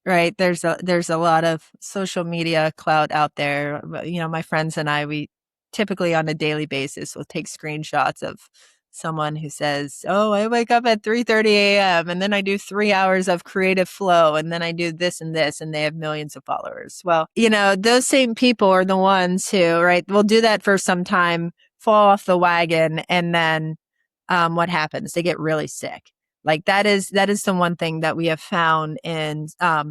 right? There's a lot of social media clout out there. My friends and I, we typically on a daily basis will take screenshots of someone who says, "Oh, I wake up at 3:30 a.m. and then I do 3 hours of creative flow and then I do this," and they have millions of followers. Well, those same people are the ones who, right, will do that for some time, fall off the wagon, and then what happens? They get really sick. Like that is the one thing that we have found in at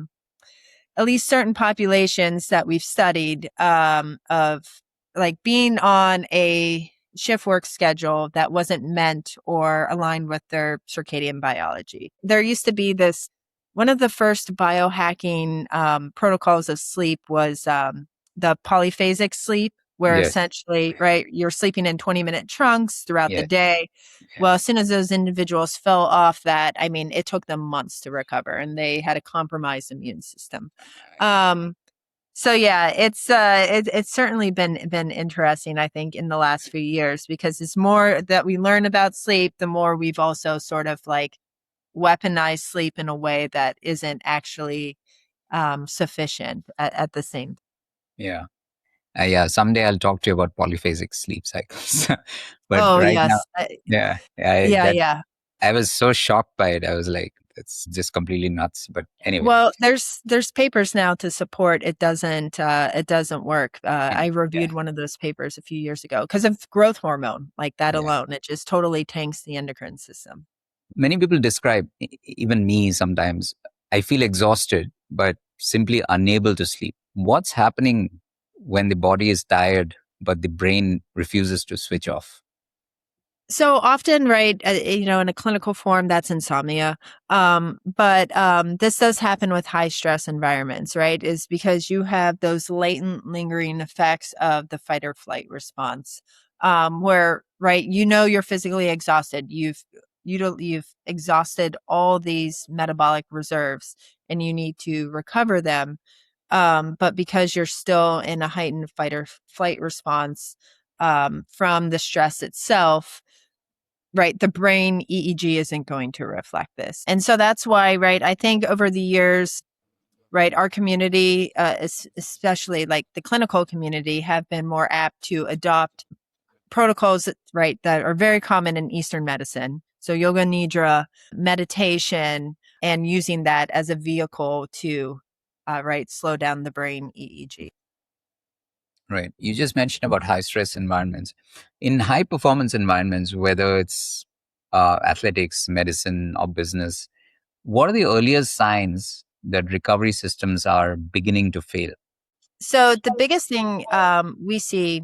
least certain populations that we've studied, of like being on a shift work schedule that wasn't meant or aligned with their circadian biology. There used to be this, one of the first biohacking protocols of sleep was the polyphasic sleep, where Yes. essentially, right, you're sleeping in 20-minute chunks throughout the Yeah. day. Yeah. Well, as soon as those individuals fell off that, I mean, it took them months to recover, and they had a compromised immune system. Um, so yeah, it's certainly been interesting, I think, in the last few years, because it's more that we learn about sleep, the more we've also sort of like weaponized sleep in a way that isn't actually sufficient at the same. Yeah. Yeah. Someday I'll talk to you about polyphasic sleep cycles. But Oh right now, yes, yeah, yeah, yeah. I was so shocked by it. I was like, it's just completely nuts. But anyway, Well, there's papers now to support it doesn't work. I yeah, reviewed one of those papers a few years ago because of growth hormone, like that yeah. alone. It just totally tanks the endocrine system. Many people describe, even me sometimes, I feel exhausted, but simply unable to sleep. What's happening when the body is tired, but the brain refuses to switch off? So often, right, in a clinical form, that's insomnia. But this does happen with high stress environments, right? Is because you have those latent, lingering effects of the fight or flight response, where, right, you're physically exhausted. You've exhausted all these metabolic reserves, and you need to recover them. But because you're still in a heightened fight or flight response from the stress itself, right, the brain EEG isn't going to reflect this. And so that's why, right, I think over the years, right, our community, especially like the clinical community, have been more apt to adopt protocols, right, that are very common in Eastern medicine. So yoga nidra, meditation, and using that as a vehicle to, right, slow down the brain EEG. Right. You just mentioned about high stress environments. In high performance environments, whether it's athletics, medicine, or business, what are the earliest signs that recovery systems are beginning to fail? So the biggest thing we see,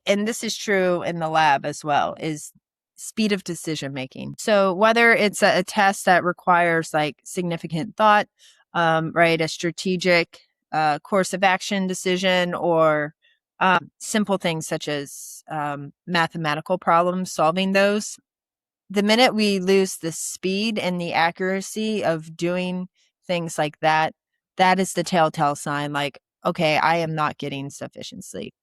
and this is true in the lab as well, is speed of decision making. So whether it's a test that requires like significant thought, right, a strategic course of action decision, or simple things such as mathematical problems, solving those, the minute we lose the speed and the accuracy of doing things like that, that is the telltale sign, like, okay, I am not getting sufficient sleep.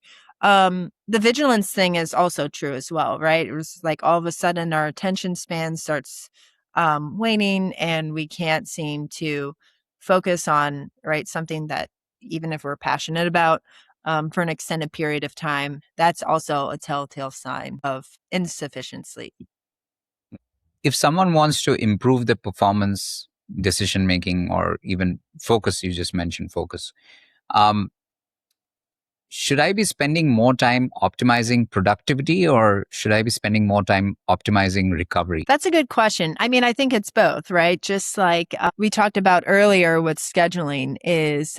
The vigilance thing is also true as well, right? It was like all of a sudden our attention span starts waning and we can't seem to focus on, right, something that even if we're passionate about for an extended period of time, that's also a telltale sign of insufficient sleep. If someone wants to improve their performance, decision making, or even focus, you just mentioned focus, um, should I be spending more time optimizing productivity or should I be spending more time optimizing recovery? That's a good question. I mean, I think it's both, right? Just like we talked about earlier with scheduling is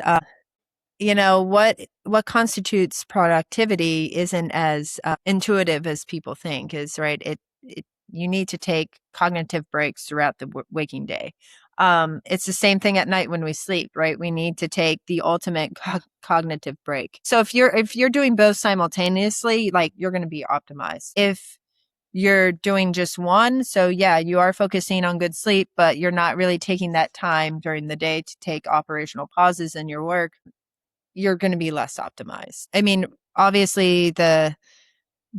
what constitutes productivity isn't as intuitive as people think. Is right. It you need to take cognitive breaks throughout the waking day. It's the same thing at night when we sleep, right? We need to take the ultimate cognitive break. So if you're doing both simultaneously, like you're going to be optimized. If you're doing just one, so yeah, you are focusing on good sleep, but you're not really taking that time during the day to take operational pauses in your work, you're going to be less optimized. I mean, obviously the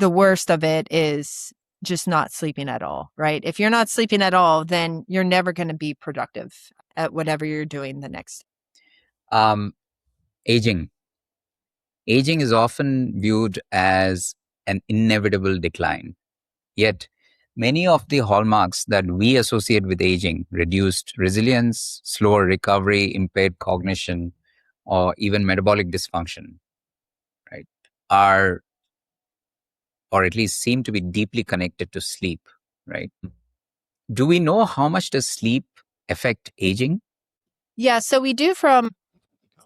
worst of it is just not sleeping at all, right? If you're not sleeping at all, then you're never going to be productive at whatever you're doing the next. Um, aging. Aging is often viewed as an inevitable decline. Yet, many of the hallmarks that we associate with aging, reduced resilience, slower recovery, impaired cognition, or even metabolic dysfunction, right, are, or at least seem to be deeply connected to sleep, right? Do we know how much does sleep affect aging? Yeah, so we do from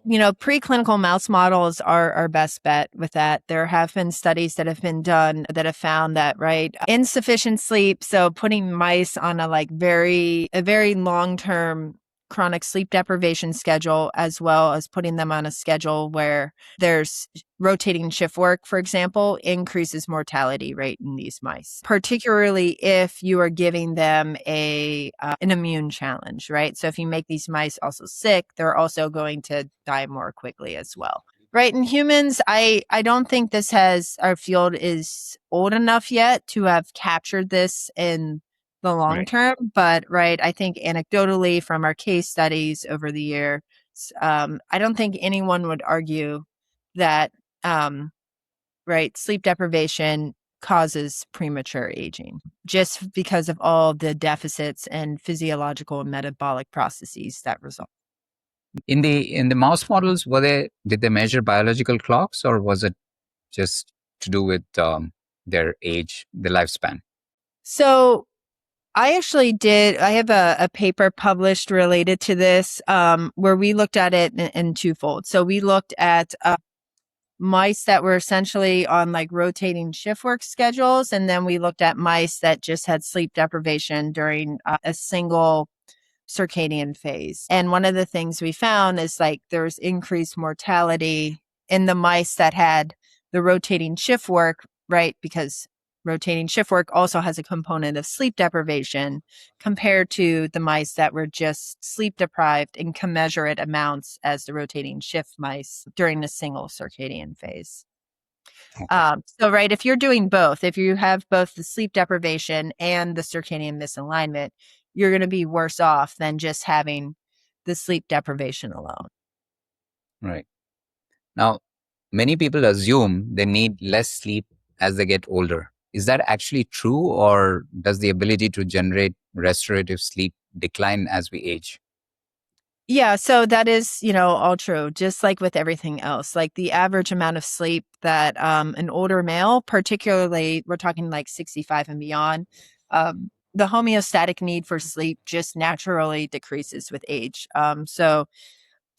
preclinical mouse models are our best bet with that. There have been studies that have been done that have found that, right, insufficient sleep. So putting mice on a very long-term chronic sleep deprivation schedule, as well as putting them on a schedule where there's rotating shift work, for example, increases mortality rate in these mice, particularly if you are giving them an immune challenge, right? So if you make these mice also sick, they're also going to die more quickly as well. Right. In humans, I don't think our field is old enough yet to have captured this in the long Right. term. But right, I think anecdotally from our case studies over the year, I don't think anyone would argue that um, right, sleep deprivation causes premature aging just because of all the deficits and physiological and metabolic processes that result. In the mouse models, did they measure biological clocks, or was it just to do with their age, the lifespan? So I have a paper published related to this where we looked at it in twofold. So we looked at mice that were essentially on like rotating shift work schedules. And then we looked at mice that just had sleep deprivation during a single circadian phase. And one of the things we found is like there's increased mortality in the mice that had the rotating shift work, right? Because rotating shift work also has a component of sleep deprivation compared to the mice that were just sleep deprived in commensurate amounts as the rotating shift mice during a single circadian phase. Okay. So, right, if you're doing both, if you have both the sleep deprivation and the circadian misalignment, you're going to be worse off than just having the sleep deprivation alone. Right. Now, many people assume they need less sleep as they get older. Is that actually true, or does the ability to generate restorative sleep decline as we age? Yeah, so that is, all true, just like with everything else. Like the average amount of sleep that an older male, particularly we're talking like 65 and beyond, the homeostatic need for sleep just naturally decreases with age. So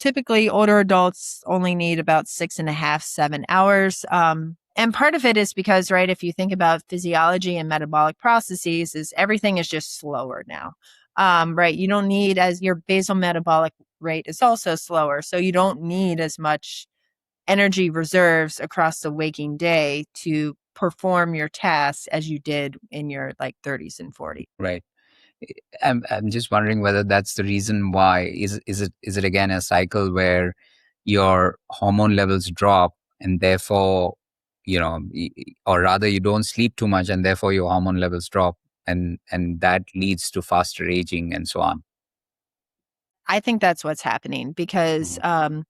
typically older adults only need about 6.5, 7 hours. And part of it is because, right, if you think about physiology and metabolic processes, is everything is just slower now. Right. You don't need as your basal metabolic rate is also slower. So you don't need as much energy reserves across the waking day to perform your tasks as you did in your like 30s and 40s. Right. I'm just wondering whether that's the reason why. Is it again a cycle where your hormone levels drop and therefore or rather you don't sleep too much and therefore your hormone levels drop, and that leads to faster aging and so on. I think that's what's happening because Mhm.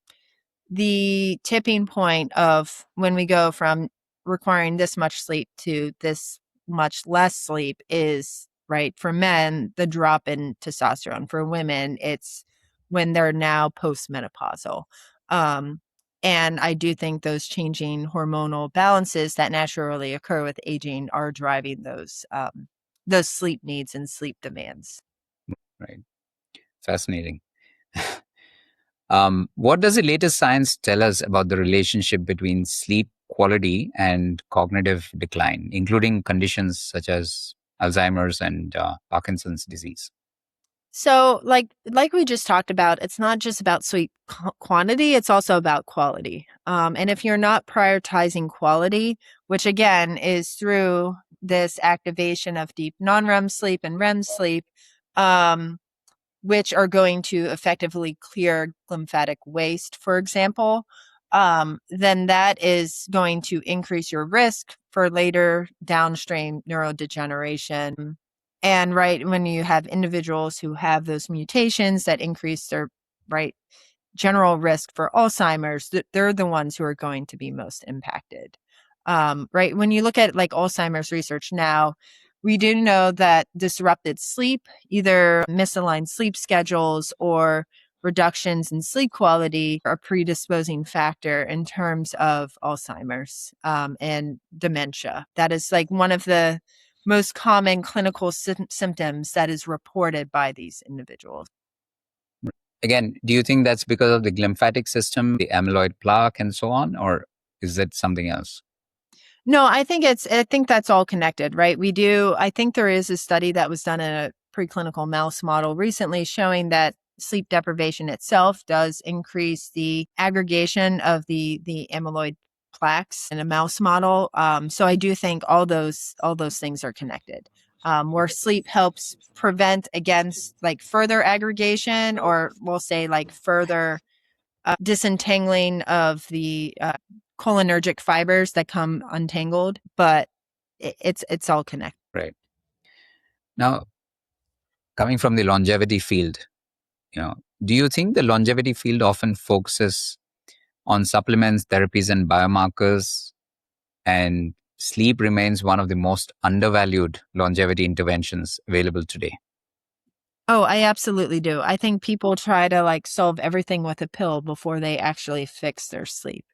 the tipping point of when we go from requiring this much sleep to this much less sleep is right for men, the drop in testosterone. For women, it's when they're now postmenopausal. Um, and I do think those changing hormonal balances that naturally occur with aging are driving those sleep needs and sleep demands. Right. Fascinating. What does the latest science tell us about the relationship between sleep quality and cognitive decline, including conditions such as Alzheimer's and Parkinson's disease? So, like we just talked about, it's not just about sleep quantity; it's also about quality. And if you're not prioritizing quality, which again is through this activation of deep non-REM sleep and REM sleep, um, which are going to effectively clear lymphatic waste, for example, then that is going to increase your risk for later downstream neurodegeneration. And right when you have individuals who have those mutations that increase their right general risk for Alzheimer's, they're the ones who are going to be most impacted. Right. When you look at like Alzheimer's research now, we do know that disrupted sleep, either misaligned sleep schedules or reductions in sleep quality, are a predisposing factor in terms of Alzheimer's and dementia. That is like one of the most common clinical symptoms that is reported by these individuals. Again, do you think that's because of the lymphatic system, the amyloid plaque, and so on, or is it something else? No, I think that's all connected, right? I think there is a study that was done in a preclinical mouse model recently showing that sleep deprivation itself does increase the aggregation of the amyloid plaques in a mouse model. So I do think all those things are connected. Where sleep helps prevent against like further aggregation, or we'll say like further disentangling of the cholinergic fibers that come untangled, but it's all connected. Right. Now, coming from the longevity field, do you think the longevity field often focuses on supplements, therapies, and biomarkers, and sleep remains one of the most undervalued longevity interventions available today? Oh, I absolutely do. I think people try to like solve everything with a pill before they actually fix their sleep,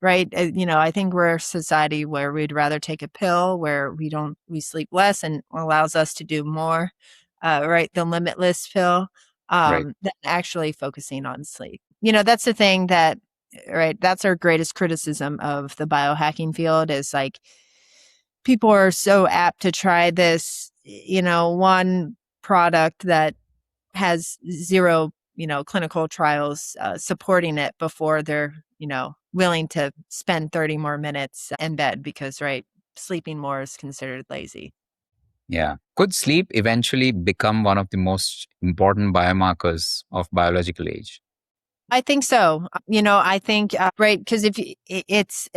right? I think we're a society where we'd rather take a pill where we sleep less and allows us to do more, right? The limitless pill, Right. than actually focusing on sleep. That's the thing right? That's our greatest criticism of the biohacking field is like people are so apt to try this, one product that has zero, clinical trials supporting it before they're, willing to spend 30 more minutes in bed because, right, sleeping more is considered lazy. Yeah. Could sleep eventually become one of the most important biomarkers of biological age? I think so. I think right because if you, it's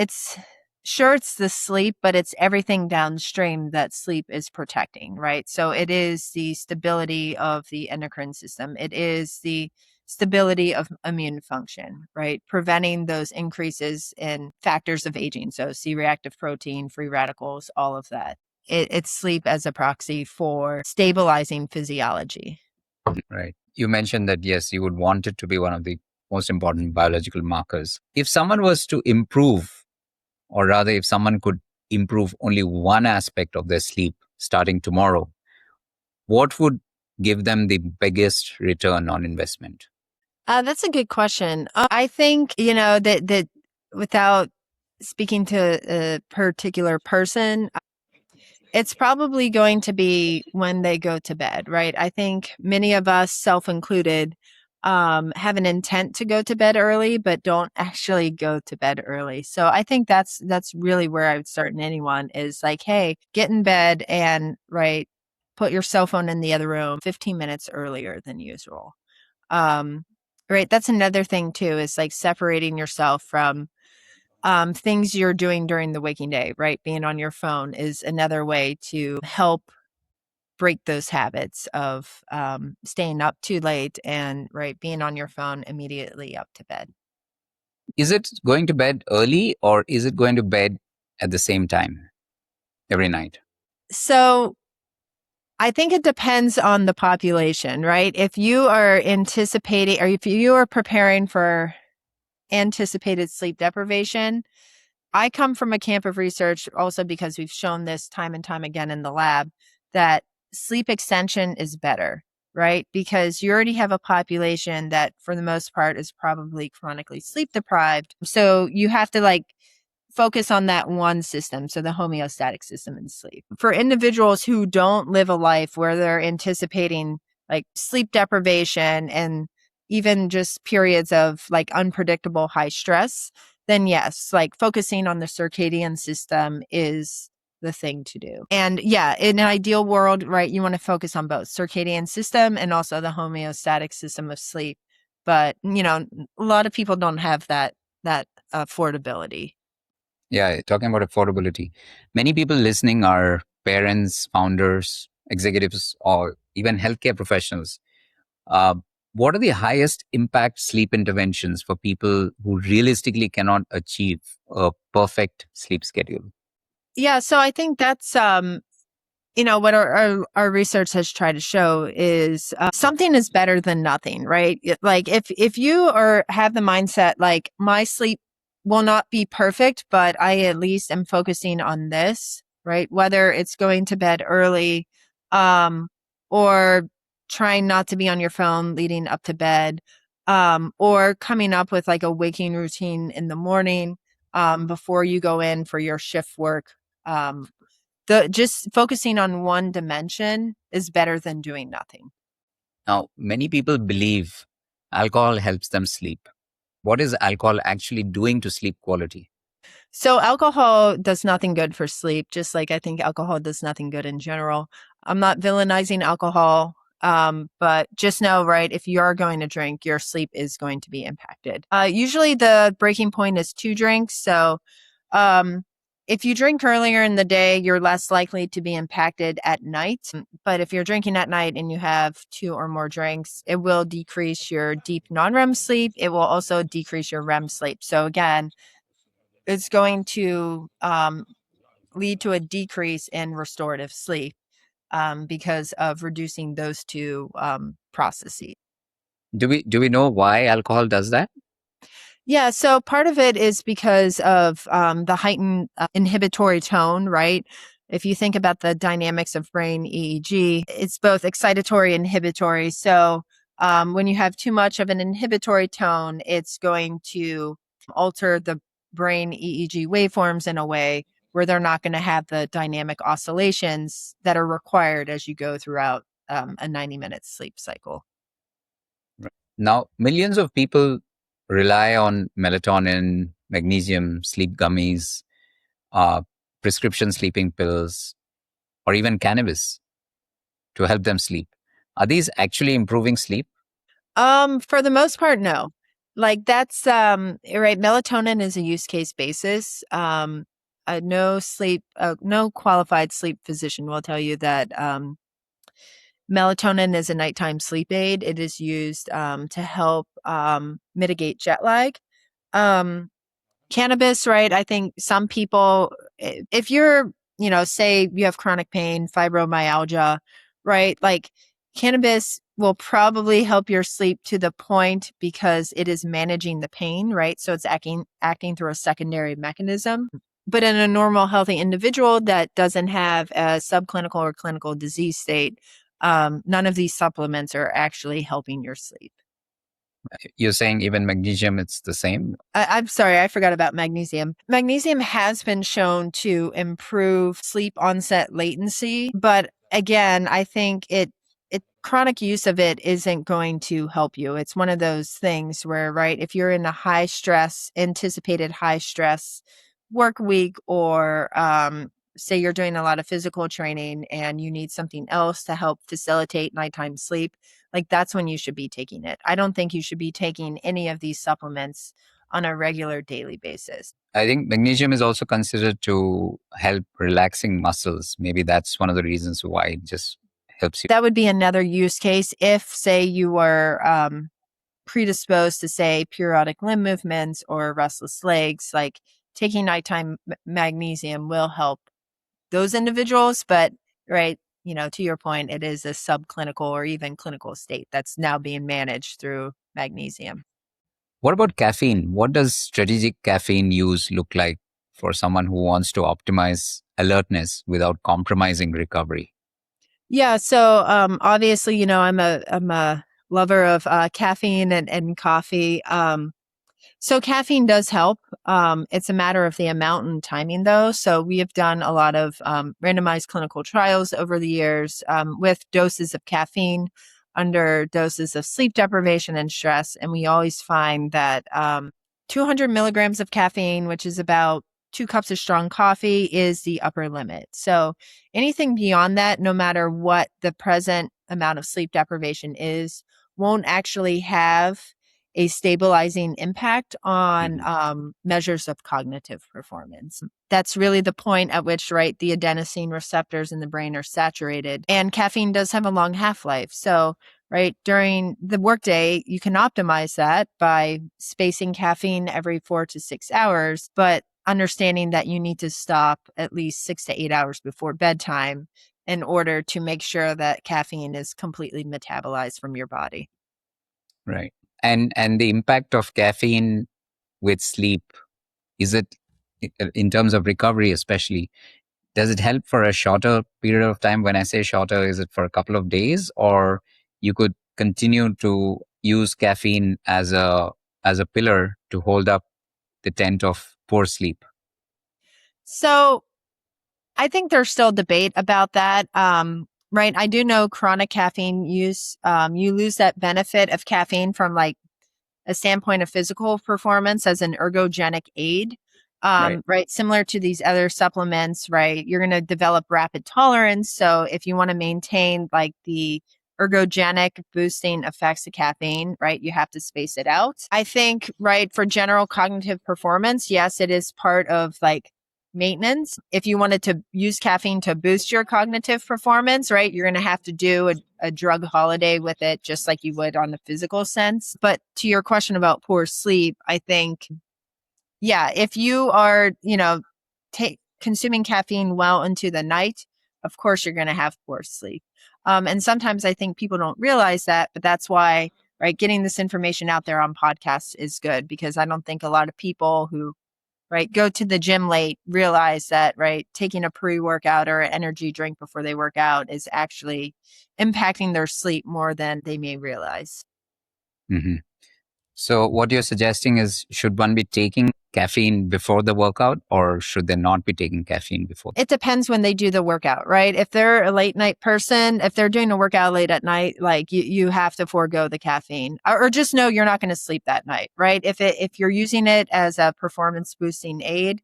sure it's the sleep, but it's everything downstream that sleep is protecting, right? So it is the stability of the endocrine system. It is the stability of immune function, right? Preventing those increases in factors of aging. So C-reactive protein, free radicals, all of that. It's sleep as a proxy for stabilizing physiology. Right. You mentioned that, yes, you would want it to be one of the most important biological markers. If someone was to improve, or rather, if someone could improve only one aspect of their sleep starting tomorrow, what would give them the biggest return on investment? That's a good question. I think, that without speaking to a particular person, it's probably going to be when they go to bed, right? I think many of us, self included, have an intent to go to bed early, but don't actually go to bed early. So I think that's really where I would start in anyone is like, hey, get in bed and right, put your cell phone in the other room 15 minutes earlier than usual. Um, right. That's another thing too, is like separating yourself from things you're doing during the waking day, right? Being on your phone is another way to help break those habits of staying up too late and right being on your phone immediately up to bed. Is it going to bed early or is it going to bed at the same time every night? So I think it depends on the population, right? If you are anticipating or if you are preparing for anticipated sleep deprivation, I come from a camp of research also because we've shown this time and time again in the lab that sleep extension is better, right? Because you already have a population that for the most part is probably chronically sleep deprived. So you have to like focus on that one system, so the homeostatic system in sleep. For individuals who don't live a life where they're anticipating like sleep deprivation and even just periods of like unpredictable high stress, then yes, like focusing on the circadian system is the thing to do. And yeah, in an ideal world, right, you want to focus on both circadian system and also the homeostatic system of sleep. But, you know, a lot of people don't have that affordability. Yeah, talking about affordability. Many people listening are parents, founders, executives, or even healthcare professionals. Uh, what are the highest impact sleep interventions for people who realistically cannot achieve a perfect sleep schedule? Yeah, so I think that's you know what our research has tried to show is something is better than nothing, right? Like if you are have the mindset like my sleep will not be perfect, but I at least am focusing on this, right? Whether it's going to bed early, um, or trying not to be on your phone leading up to bed, or coming up with like a waking routine in the morning, before you go in for your shift work. The just focusing on one dimension is better than doing nothing. Now, many people believe alcohol helps them sleep. What is alcohol actually doing to sleep quality? So alcohol does nothing good for sleep, just like I think alcohol does nothing good in general. I'm not villainizing alcohol, but just know, right, if you are going to drink, your sleep is going to be impacted. Usually the breaking point is 2 drinks. So um, if you drink earlier in the day, you're less likely to be impacted at night. But if you're drinking at night and you have 2 or more drinks, it will decrease your deep non-REM sleep. It will also decrease your REM sleep. So again, it's going to lead to a decrease in restorative sleep because of reducing those two processes. Do we know why alcohol does that? Yeah, so part of it is because of the heightened inhibitory tone, right? If you think about the dynamics of brain EEG, it's both excitatory and inhibitory. So when you have too much of an inhibitory tone, it's going to alter the brain EEG waveforms in a way where they're not going to have the dynamic oscillations that are required as you go throughout a 90-minute sleep cycle. Now, millions of people rely on melatonin, magnesium, sleep gummies, uh, prescription sleeping pills, or even cannabis to help them sleep. Are these actually improving sleep? For the most part, no. Like that's right. Melatonin is a use case basis. No qualified sleep physician will tell you that melatonin is a nighttime sleep aid. It is used to help mitigate jet lag. Um, Cannabis, right? I think some people, if you're, you know, say you have chronic pain, fibromyalgia, right? Like cannabis will probably help your sleep to the point because it is managing the pain, right? So it's acting through a secondary mechanism. But in a normal, healthy individual that doesn't have a subclinical or clinical disease state, none of these supplements are actually helping your sleep. You're saying even magnesium, it's the same? I'm sorry, I forgot about magnesium. Magnesium has been shown to improve sleep onset latency, but again, I think it chronic use of it isn't going to help you. It's one of those things where, right, if you're in a high stress, anticipated high stress work week, or say you're doing a lot of physical training and you need something else to help facilitate nighttime sleep, like that's when you should be taking it. I don't think you should be taking any of these supplements on a regular daily basis. I think magnesium is also considered to help relaxing muscles. Maybe that's one of the reasons why it just helps you. That would be another use case if, say, you were predisposed to, say, periodic limb movements or restless legs. Like taking nighttime magnesium will help those individuals, but right, to your point, it is a subclinical or even clinical state that's now being managed through magnesium. What about caffeine? What does strategic caffeine use look like for someone who wants to optimize alertness without compromising recovery? Yeah, so obviously, I'm a lover of caffeine and coffee. So caffeine does help. It's a matter of the amount and timing, though. So we have done a lot of randomized clinical trials over the years with doses of caffeine under doses of sleep deprivation and stress. And we always find that 200 milligrams of caffeine, which is about 2 cups of strong coffee, is the upper limit. So anything beyond that, no matter what the present amount of sleep deprivation is, won't actually have a stabilizing impact on Mhm. measures of cognitive performance. That's really the point at which, right, the adenosine receptors in the brain are saturated. And caffeine does have a long half-life. So, right, during the workday, you can optimize that by spacing caffeine every 4 to 6 hours, but understanding that you need to stop at least 6 to 8 hours before bedtime in order to make sure that caffeine is completely metabolized from your body. Right. And the impact of caffeine with sleep, is it in terms of recovery especially, does it help for a shorter period of time? When I say shorter, is it for a couple of days, or you could continue to use caffeine as a pillar to hold up the tent of poor sleep? So I think there's still debate about that. Right. I do know chronic caffeine use, you lose that benefit of caffeine from like a standpoint of physical performance as an ergogenic aid. Right. Right. Similar to these other supplements, right? You're going to develop rapid tolerance. So if you want to maintain like the ergogenic boosting effects of caffeine, right, you have to space it out. I think, right, for general cognitive performance, yes, it is part of like maintenance. If you wanted to use caffeine to boost your cognitive performance, right, you're going to have to do a drug holiday with it, just like you would on the physical sense. But to your question about poor sleep, I think, yeah, if you are, consuming caffeine well into the night, of course you're going to have poor sleep. And sometimes I think people don't realize that, but that's why, right, getting this information out there on podcasts is good because I don't think a lot of people who, right, go to the gym late realize that, right, taking a pre-workout or an energy drink before they work out is actually impacting their sleep more than they may realize. Hmm. So what you're suggesting is, should one be taking caffeine before the workout, or should they not be taking caffeine before? It depends when they do the workout, right? If they're a late night person, if they're doing a workout late at night, like you have to forego the caffeine or just know you're not going to sleep that night, right? If you're using it as a performance boosting aid,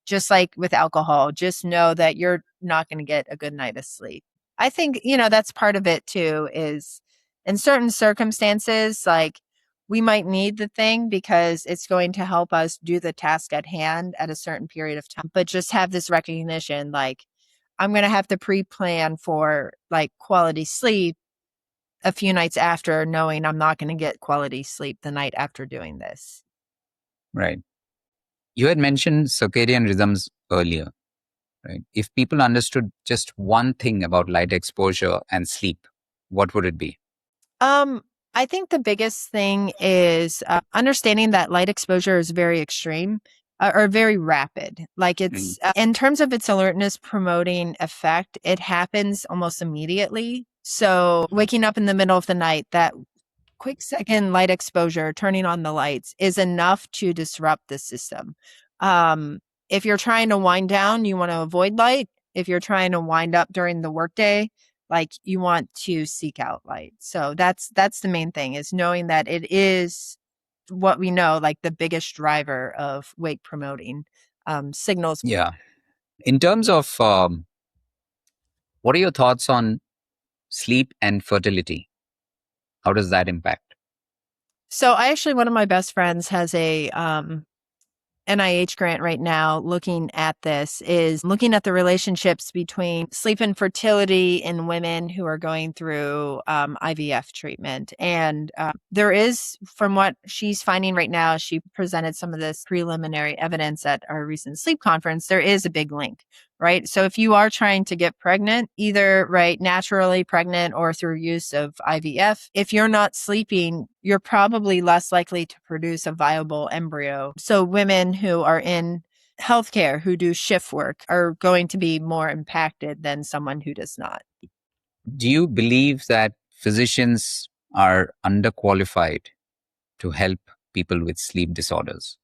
just like with alcohol, just know that you're not going to get a good night of sleep. I think, that's part of it too, is in certain circumstances, like we might need the thing because it's going to help us do the task at hand at a certain period of time. But just have this recognition like, I'm going to have to pre plan for like quality sleep a few nights after, knowing I'm not going to get quality sleep the night after doing this. Right. You had mentioned circadian rhythms earlier, right? If people understood just one thing about light exposure and sleep, what would it be? Um, I think the biggest thing is understanding that light exposure is very extreme or very rapid. Like Mm. it's in terms of its alertness promoting effect, it happens almost immediately. So waking up in the middle of the night, that quick second light exposure, turning on the lights is enough to disrupt the system. If you're trying to wind down, you want to avoid light. If you're trying to wind up during the workday, like you want to seek out light. So that's the main thing is knowing that it is what we know, like the biggest driver of wake promoting signals. Yeah. In terms of what are your thoughts on sleep and fertility? How does that impact? So I actually, one of my best friends has a NIH grant right now looking at this, is looking at the relationships between sleep and fertility in women who are going through IVF treatment. And there is, from what she's finding right now, she presented some of this preliminary evidence at our recent sleep conference, there is a big link. Right. So if you are trying to get pregnant, either right naturally pregnant or through use of IVF, if you're not sleeping, you're probably less likely to produce a viable embryo. So women who are in healthcare, who do shift work, are going to be more impacted than someone who does not. Do you believe that physicians are underqualified to help people with sleep disorders?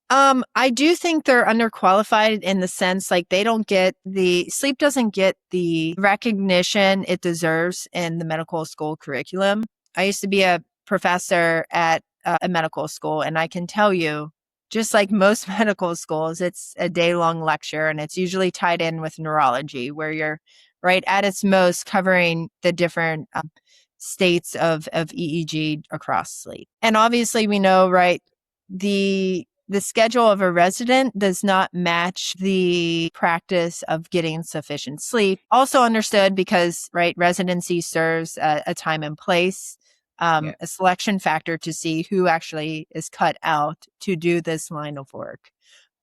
I do think they're underqualified in the sense like they don't get the sleep doesn't get the recognition it deserves in the medical school curriculum. I used to be a professor at a medical school, and I can tell you, just like most medical schools, it's a day-long lecture, and it's usually tied in with neurology, where you're right at its most covering the different states of EEG across sleep. And obviously, we know, right, the schedule of a resident does not match the practice of getting sufficient sleep. Also understood because, right, residency serves a time and place, Yeah. a selection factor to see who actually is cut out to do this line of work.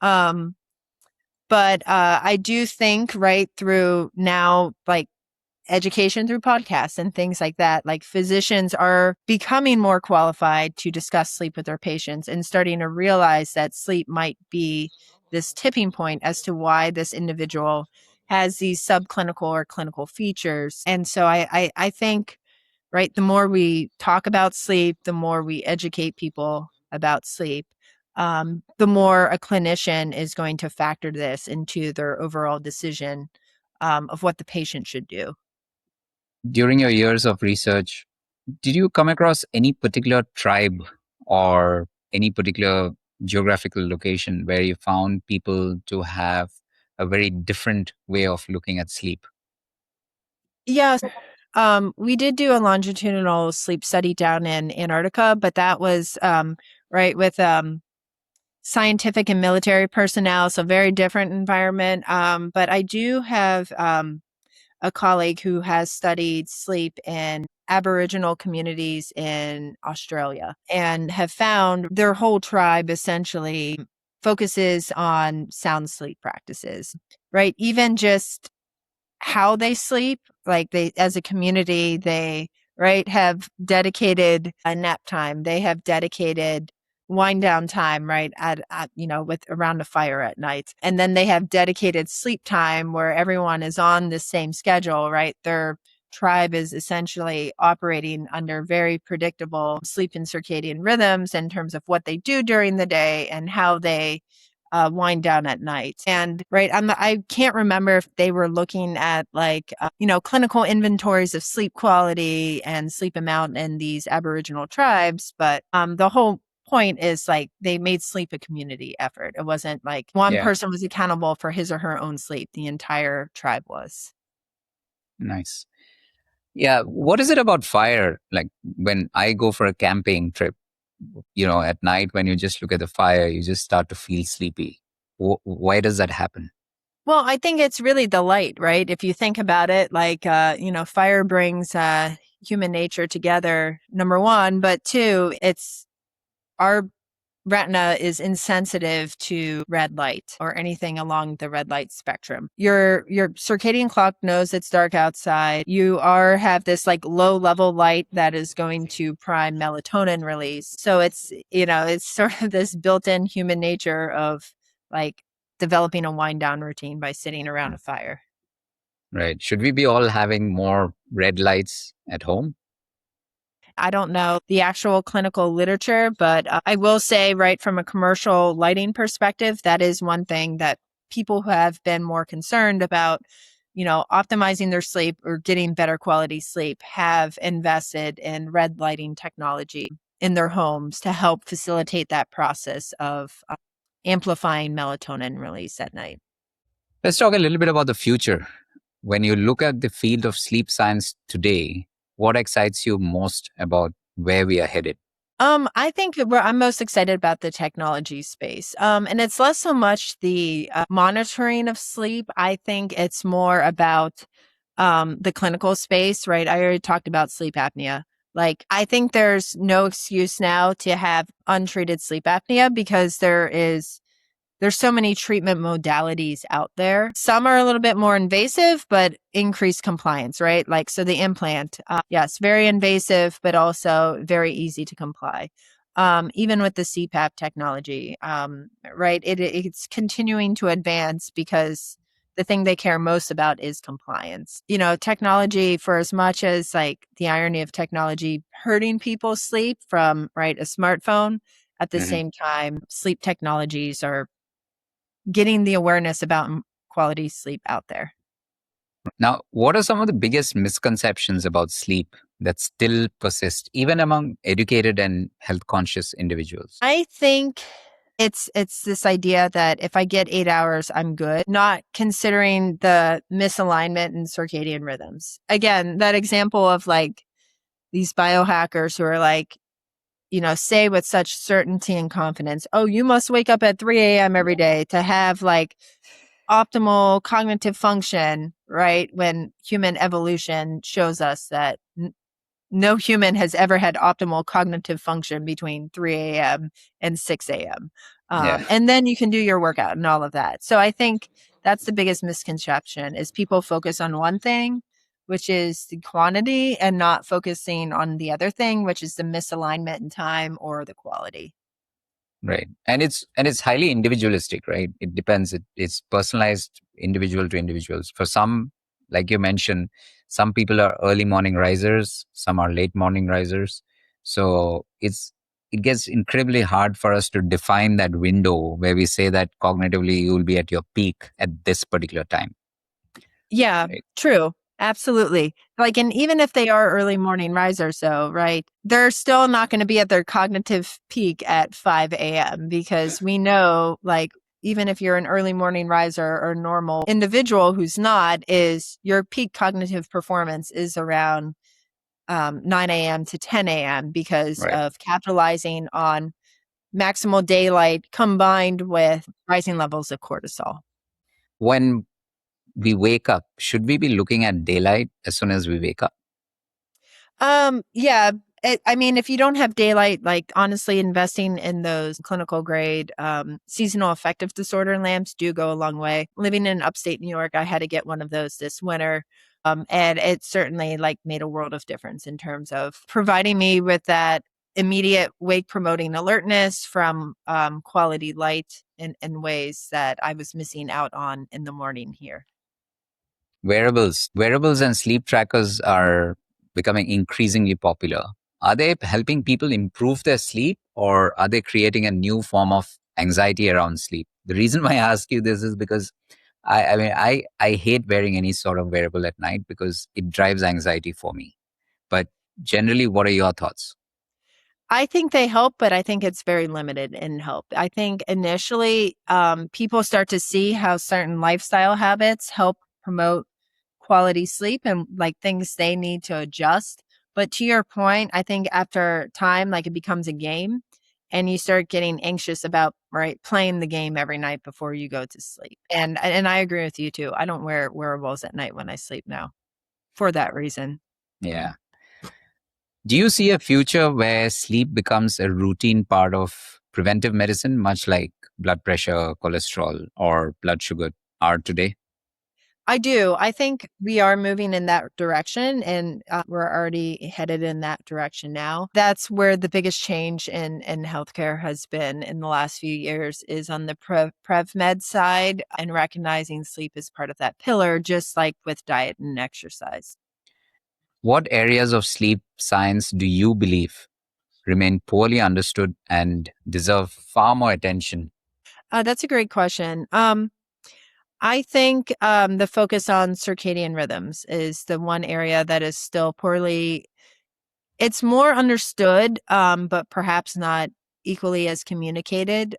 Um, but I do think, right, through now, like, education through podcasts and things like that. Like physicians are becoming more qualified to discuss sleep with their patients and starting to realize that sleep might be this tipping point as to why this individual has these subclinical or clinical features. And so I think, right, the more we talk about sleep, the more we educate people about sleep, the more a clinician is going to factor this into their overall decision of what the patient should do. During your years of research, did you come across any particular tribe or any particular geographical location where you found people to have a very different way of looking at sleep? Yes. We did do a longitudinal sleep study down in Antarctica, but that was right with scientific and military personnel, so very different environment. But I do have a colleague who has studied sleep in Aboriginal communities in Australia and have found their whole tribe essentially focuses on sound sleep practices, right? Even just how they sleep, like they, as a community, they, right, have dedicated a nap time. They have dedicated wind down time, right, at with around a fire at night. And then they have dedicated sleep time where everyone is on the same schedule, right? Their tribe is essentially operating under very predictable sleep and circadian rhythms in terms of what they do during the day and how they wind down at night. And right, I can't remember if they were looking at like, clinical inventories of sleep quality and sleep amount in these Aboriginal tribes. But the whole point is like they made sleep a community effort. It wasn't like one Yeah, person was accountable for his or her own sleep. The entire tribe was. nice. Yeah, what is it about fire? Like when I go for a camping trip, at night when you just look at the fire, you just start to feel sleepy. Why does that happen? Well, I think it's really the light, right? If you think about it, like, fire brings human nature together, number one, but two, it's our retina is insensitive to red light or anything along the red light spectrum. Your circadian clock knows it's dark outside. You are have this like low level light that is going to prime melatonin release. So it's sort of this built-in human nature of like developing a wind down routine by sitting around a fire. Right. Should we be all having more red lights at home? I don't know the actual clinical literature, but I will say, right, from a commercial lighting perspective, that is one thing that people who have been more concerned about, optimizing their sleep or getting better quality sleep have invested in red lighting technology in their homes to help facilitate that process of amplifying melatonin release at night. Let's talk a little bit about the future. When you look at the field of sleep science today, what excites you most about where we are headed? I think where I'm most excited about the technology space. And it's less so much the monitoring of sleep. I think it's more about the clinical space, right? I already talked about sleep apnea. Like, I think there's no excuse now to have untreated sleep apnea because there's so many treatment modalities out there. Some are a little bit more invasive, but increased compliance, right? Like, so the implant, yes, very invasive, but also very easy to comply. Even with the CPAP technology, right? It's continuing to advance because the thing they care most about is compliance. You know, technology, for as much as like the irony of technology hurting people's sleep from, right, a smartphone, at the Mhm. same time, sleep technologies are getting the awareness about quality sleep out there. Now, what are some of the biggest misconceptions about sleep that still persist, even among educated and health conscious individuals? I think it's this idea that if I get 8 hours, I'm good, not considering the misalignment in circadian rhythms. Again, that example of like these biohackers who are like, you know, say with such certainty and confidence, oh, you must wake up at 3 a.m. every day to have like optimal cognitive function, right? When human evolution shows us that no human has ever had optimal cognitive function between 3 a.m. and 6 a.m. Yeah. And then you can do your workout and all of that. So I think that's the biggest misconception is people focus on one thing, which is the quantity, and not focusing on the other thing, which is the misalignment in time or the quality. Right. And it's highly individualistic, right? It depends. It's personalized individual to individuals. For some, like you mentioned, some people are early morning risers, some are late morning risers. So it gets incredibly hard for us to define that window where we say that cognitively you will be at your peak at this particular time. Yeah, Right. true. Absolutely. Like, and even if they are early morning risers, though, right, they're still not going to be at their cognitive peak at 5 a.m. because we know, like, even if you're an early morning riser or normal individual who's not, is your peak cognitive performance is around 9 a.m. to 10 a.m. because Right. of capitalizing on maximal daylight combined with rising levels of cortisol. When we wake up, should we be looking at daylight as soon as we wake up? Yeah. I mean, if you don't have daylight, like honestly, investing in those clinical grade seasonal affective disorder lamps do go a long way. Living in upstate New York, I had to get one of those this winter. And it certainly like made a world of difference in terms of providing me with that immediate wake promoting alertness from quality light in ways that I was missing out on in the morning here. Wearables and sleep trackers are becoming increasingly popular. Are they helping people improve their sleep, or are they creating a new form of anxiety around sleep? The reason why I ask you this is because I hate wearing any sort of wearable at night because it drives anxiety for me. But generally, what are your thoughts? I think they help, but I think it's very limited in help. I think initially, people start to see how certain lifestyle habits help promote quality sleep and like things they need to adjust. But to your point, I think after time, like it becomes a game and you start getting anxious about, right, playing the game every night before you go to sleep. And I agree with you too. I don't wear wearables at night when I sleep now for that reason. Yeah. Do you see a future where sleep becomes a routine part of preventive medicine, much like blood pressure, cholesterol, or blood sugar are today? I do. I think we are moving in that direction, and we're already headed in that direction now. That's where the biggest change in healthcare has been in the last few years is on the prev med side and recognizing sleep as part of that pillar, just like with diet and exercise. What areas of sleep science do you believe remain poorly understood and deserve far more attention? That's a great question. I think the focus on circadian rhythms is the one area that is still poorly. It's more understood, but perhaps not equally as communicated.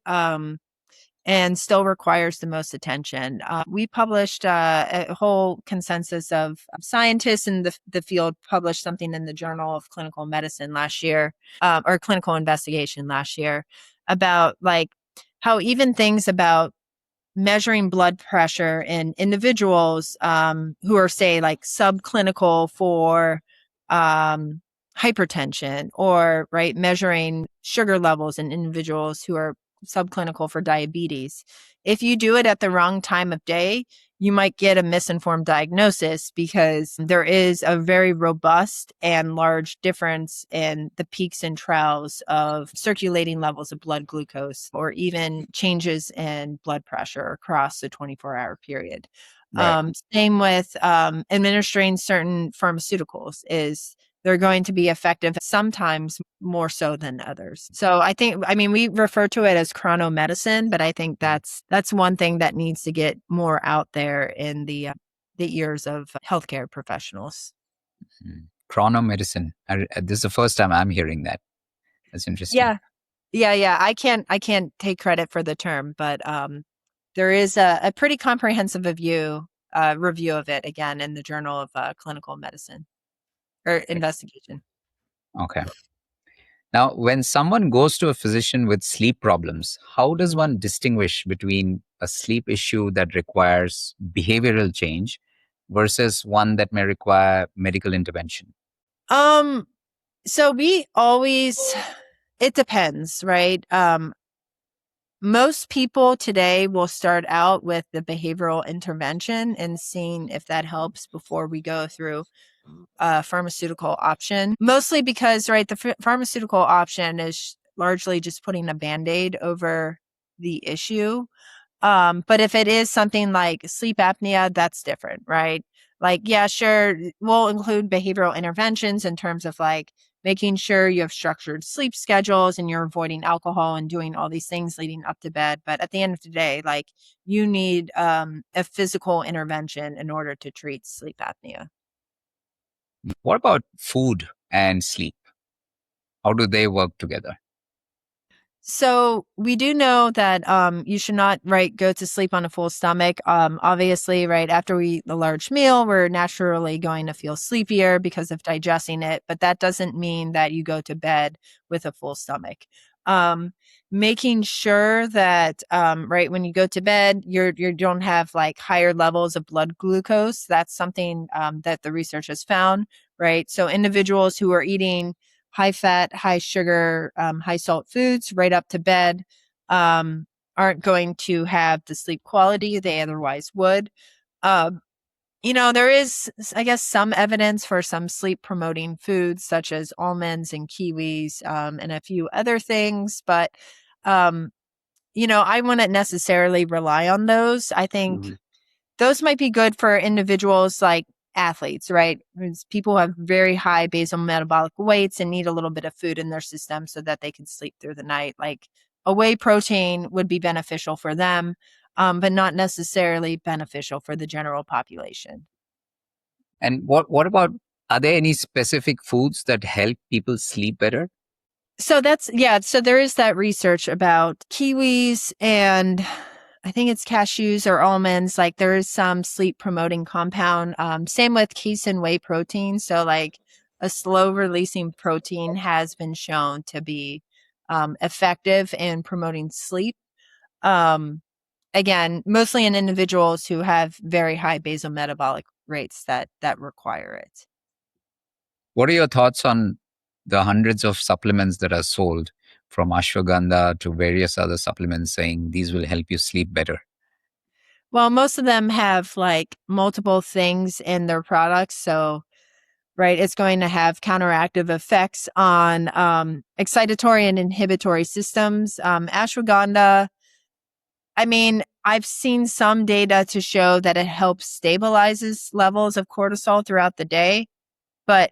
and still requires the most attention. We published a whole consensus of scientists in the field published something in the Journal of Clinical Medicine last year, or Clinical Investigation last year, about like how even things about measuring blood pressure in individuals who are, say, like subclinical for um, hypertension, or right measuring sugar levels in individuals who are subclinical for diabetes. If you do it at the wrong time of day, you might get a misinformed diagnosis, because there is a very robust and large difference in the peaks and troughs of circulating levels of blood glucose, or even changes in blood pressure across the 24-hour period. Right. Same with administering certain pharmaceuticals, is they're going to be effective sometimes more so than others. So I mean, we refer to it as chronomedicine, but I think that's one thing that needs to get more out there in the ears of healthcare professionals. Chronomedicine. This is the first time I'm hearing that. That's interesting. Yeah. Yeah. I can't take credit for the term, but there is a pretty comprehensive review of it, again, in the Journal of Clinical Medicine or Investigation. Okay. Now, when someone goes to a physician with sleep problems, how does one distinguish between a sleep issue that requires behavioral change versus one that may require medical intervention? Um, so we always, it depends, right? Most people today will start out with the behavioral intervention and seeing if that helps before we go through a pharmaceutical option. Mostly because, right, the pharmaceutical option is largely just putting a band-aid over the issue. But if it is something like sleep apnea, that's different, right? Like, yeah, sure, we'll include behavioral interventions in terms of like making sure you have structured sleep schedules and you're avoiding alcohol and doing all these things leading up to bed. But at the end of the day, like, you need a physical intervention in order to treat sleep apnea. What about food and sleep? How do they work together? So we do know that you should not, right, go to sleep on a full stomach. Obviously, right after we eat a large meal, we're naturally going to feel sleepier because of digesting it, but that doesn't mean that you go to bed with a full stomach. Um, Making sure that right when you go to bed, you don't have like higher levels of blood glucose. That's something that the research has found, right? So individuals who are eating high fat, high sugar, high salt foods right up to bed um, aren't going to have the sleep quality they otherwise would. Um, there is, I guess, some evidence for some sleep promoting foods such as almonds and kiwis, and a few other things, but um, I wouldn't necessarily rely on those. I think those might be good for individuals like athletes, right? Because people have very high basal metabolic weights and need a little bit of food in their system so that they can sleep through the night. Like a whey protein would be beneficial for them, but not necessarily beneficial for the general population. And what about, are there any specific foods that help people sleep better? So that's, yeah. So there is that research about kiwis and I think it's cashews or almonds. Like there is some sleep promoting compound. Same with casein whey protein. So like a slow releasing protein has been shown to be effective in promoting sleep. Um, Again, mostly in individuals who have very high basal metabolic rates that require it. What are your thoughts on the hundreds of supplements that are sold, from ashwagandha to various other supplements, saying these will help you sleep better? Well, most of them have like multiple things in their products. So, right, it's going to have counteractive effects on excitatory and inhibitory systems. Ashwagandha, I mean, I've seen some data to show that it helps stabilizes levels of cortisol throughout the day, but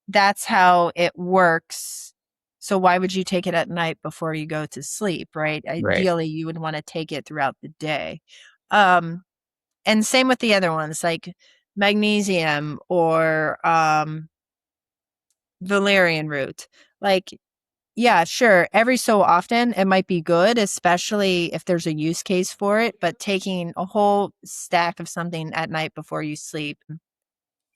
that's how it works. So why would you take it at night before you go to sleep, right? Right. Ideally, you would want to take it throughout the day. Um, and same with the other ones like magnesium or valerian root. Like Yeah, sure. Every so often it might be good, especially if there's a use case for it, but taking a whole stack of something at night before you sleep,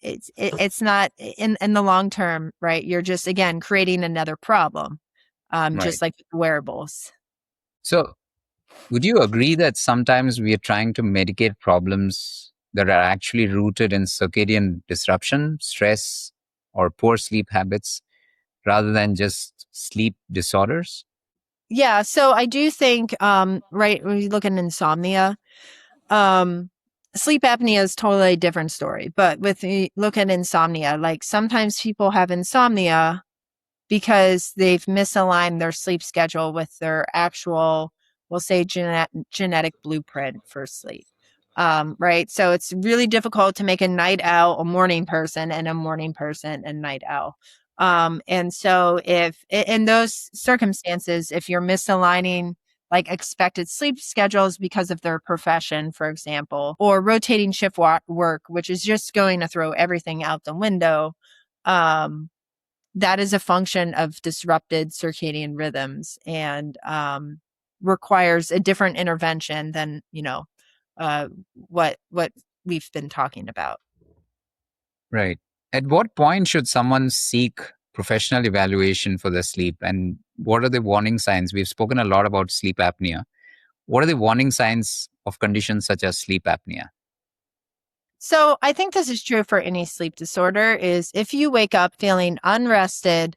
it's not in the long term, right? You're just again creating another problem. Right. Just like with wearables. So, would you agree that sometimes we are trying to medicate problems that are actually rooted in circadian disruption, stress, or poor sleep habits rather than just sleep disorders? Yeah, so I do think right when you look at insomnia, um sleep apnea is totally a different story. But with the look at insomnia, like sometimes people have insomnia because they've misaligned their sleep schedule with their actual, we'll say, genetic blueprint for sleep. Right. So it's really difficult to make a night owl a morning person and a morning person a night owl. And so if in those circumstances, if you're misaligning like expected sleep schedules because of their profession, for example, or rotating shift work, which is just going to throw everything out the window, um, that is a function of disrupted circadian rhythms and requires a different intervention than uh, what we've been talking about. Right. At what point should someone seek professional evaluation for their sleep? And what are the warning signs? We've spoken a lot about sleep apnea. What are the warning signs of conditions such as sleep apnea? So I think this is true for any sleep disorder is if you wake up feeling unrested,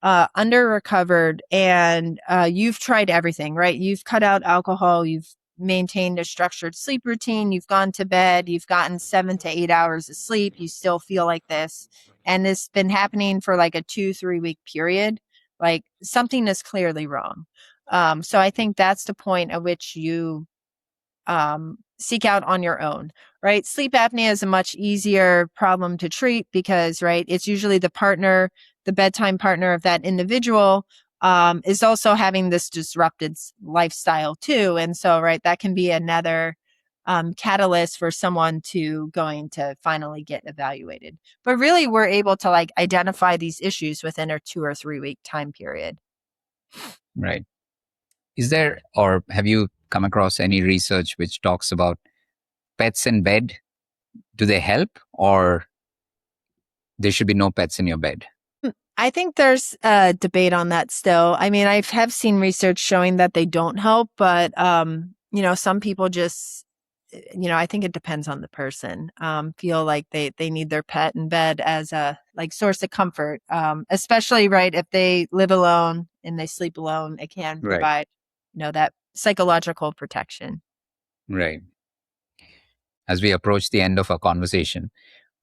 under recovered, and you've tried everything, right? You've cut out alcohol, you've maintained a structured sleep routine, you've gone to bed, you've gotten 7 to 8 hours of sleep, you still feel like this. And it's been happening for like a 2, 3 week period. Like something is clearly wrong. So I think that's the point at which you seek out on your own, right? Sleep apnea is a much easier problem to treat because, right, it's usually the partner, the bedtime partner of that individual is also having this disrupted lifestyle too. And so, right, that can be another catalyst for someone to going to finally get evaluated. But really, we're able to like identify these issues within a 2 or 3 week time period. Right. Is there, or have you come across any research which talks about pets in bed? Do they help, or there should be no pets in your bed? I think there's a debate on that still. I mean, I have seen research showing that they don't help, but some people just, I think it depends on the person. Feel like they need their pet in bed as a like source of comfort. Especially right if they live alone and they sleep alone, it can Right. provide, that psychological protection. Right. As we approach the end of our conversation,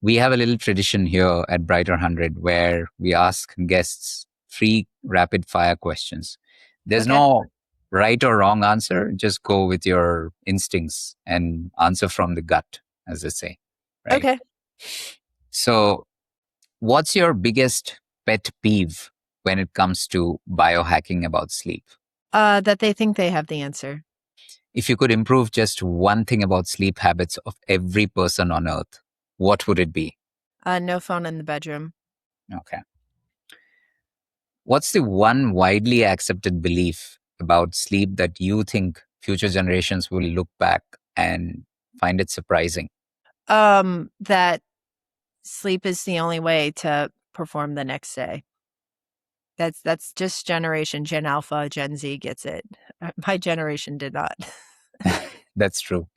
we have a little tradition here at Brighter 100 where we ask guests free rapid fire questions. There's Okay. no right or wrong answer. Just go with your instincts and answer from the gut, as they say. Right. Okay. So, what's your biggest pet peeve when it comes to biohacking about sleep? That they think they have the answer. If you could improve just one thing about sleep habits of every person on earth, what would it be? No phone in the bedroom. Okay. What's the one widely accepted belief about sleep that you think future generations will look back and find it surprising? That sleep is the only way to perform the next day. That's just Gen Alpha, Gen Z gets it. My generation did not. That's true.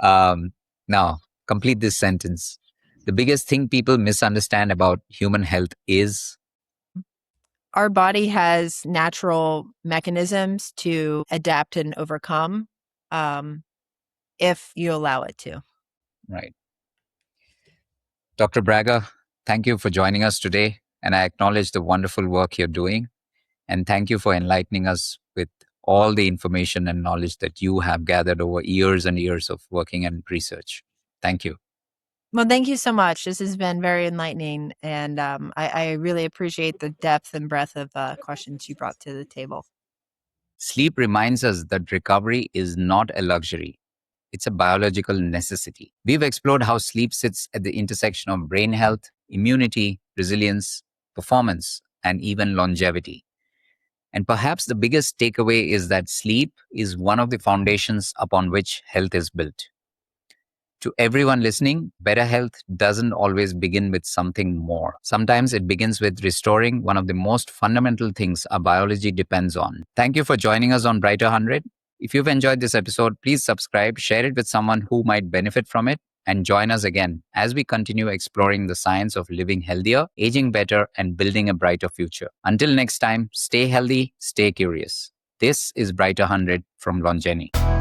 Um, Now, complete this sentence. The biggest thing people misunderstand about human health is Our body has natural mechanisms to adapt and overcome, um, if you allow it to. right. Dr. Braga, thank you for joining us today. And I acknowledge the wonderful work you're doing. And thank you for enlightening us with all the information and knowledge that you have gathered over years and years of working and research. Thank you. Well, thank you so much. This has been very enlightening, and I really appreciate the depth and breadth of questions you brought to the table. Sleep reminds us that recovery is not a luxury, it's a biological necessity. We've explored how sleep sits at the intersection of brain health, immunity, resilience, performance, and even longevity. And perhaps the biggest takeaway is that sleep is one of the foundations upon which health is built. To everyone listening, better health doesn't always begin with something more. Sometimes it begins with restoring one of the most fundamental things our biology depends on. Thank you for joining us on Brighter 100. If you've enjoyed this episode, please subscribe, share it with someone who might benefit from it, and join us again as we continue exploring the science of living healthier, aging better, and building a brighter future. Until next time, stay healthy, stay curious. This is Brighter 100 from Longeni.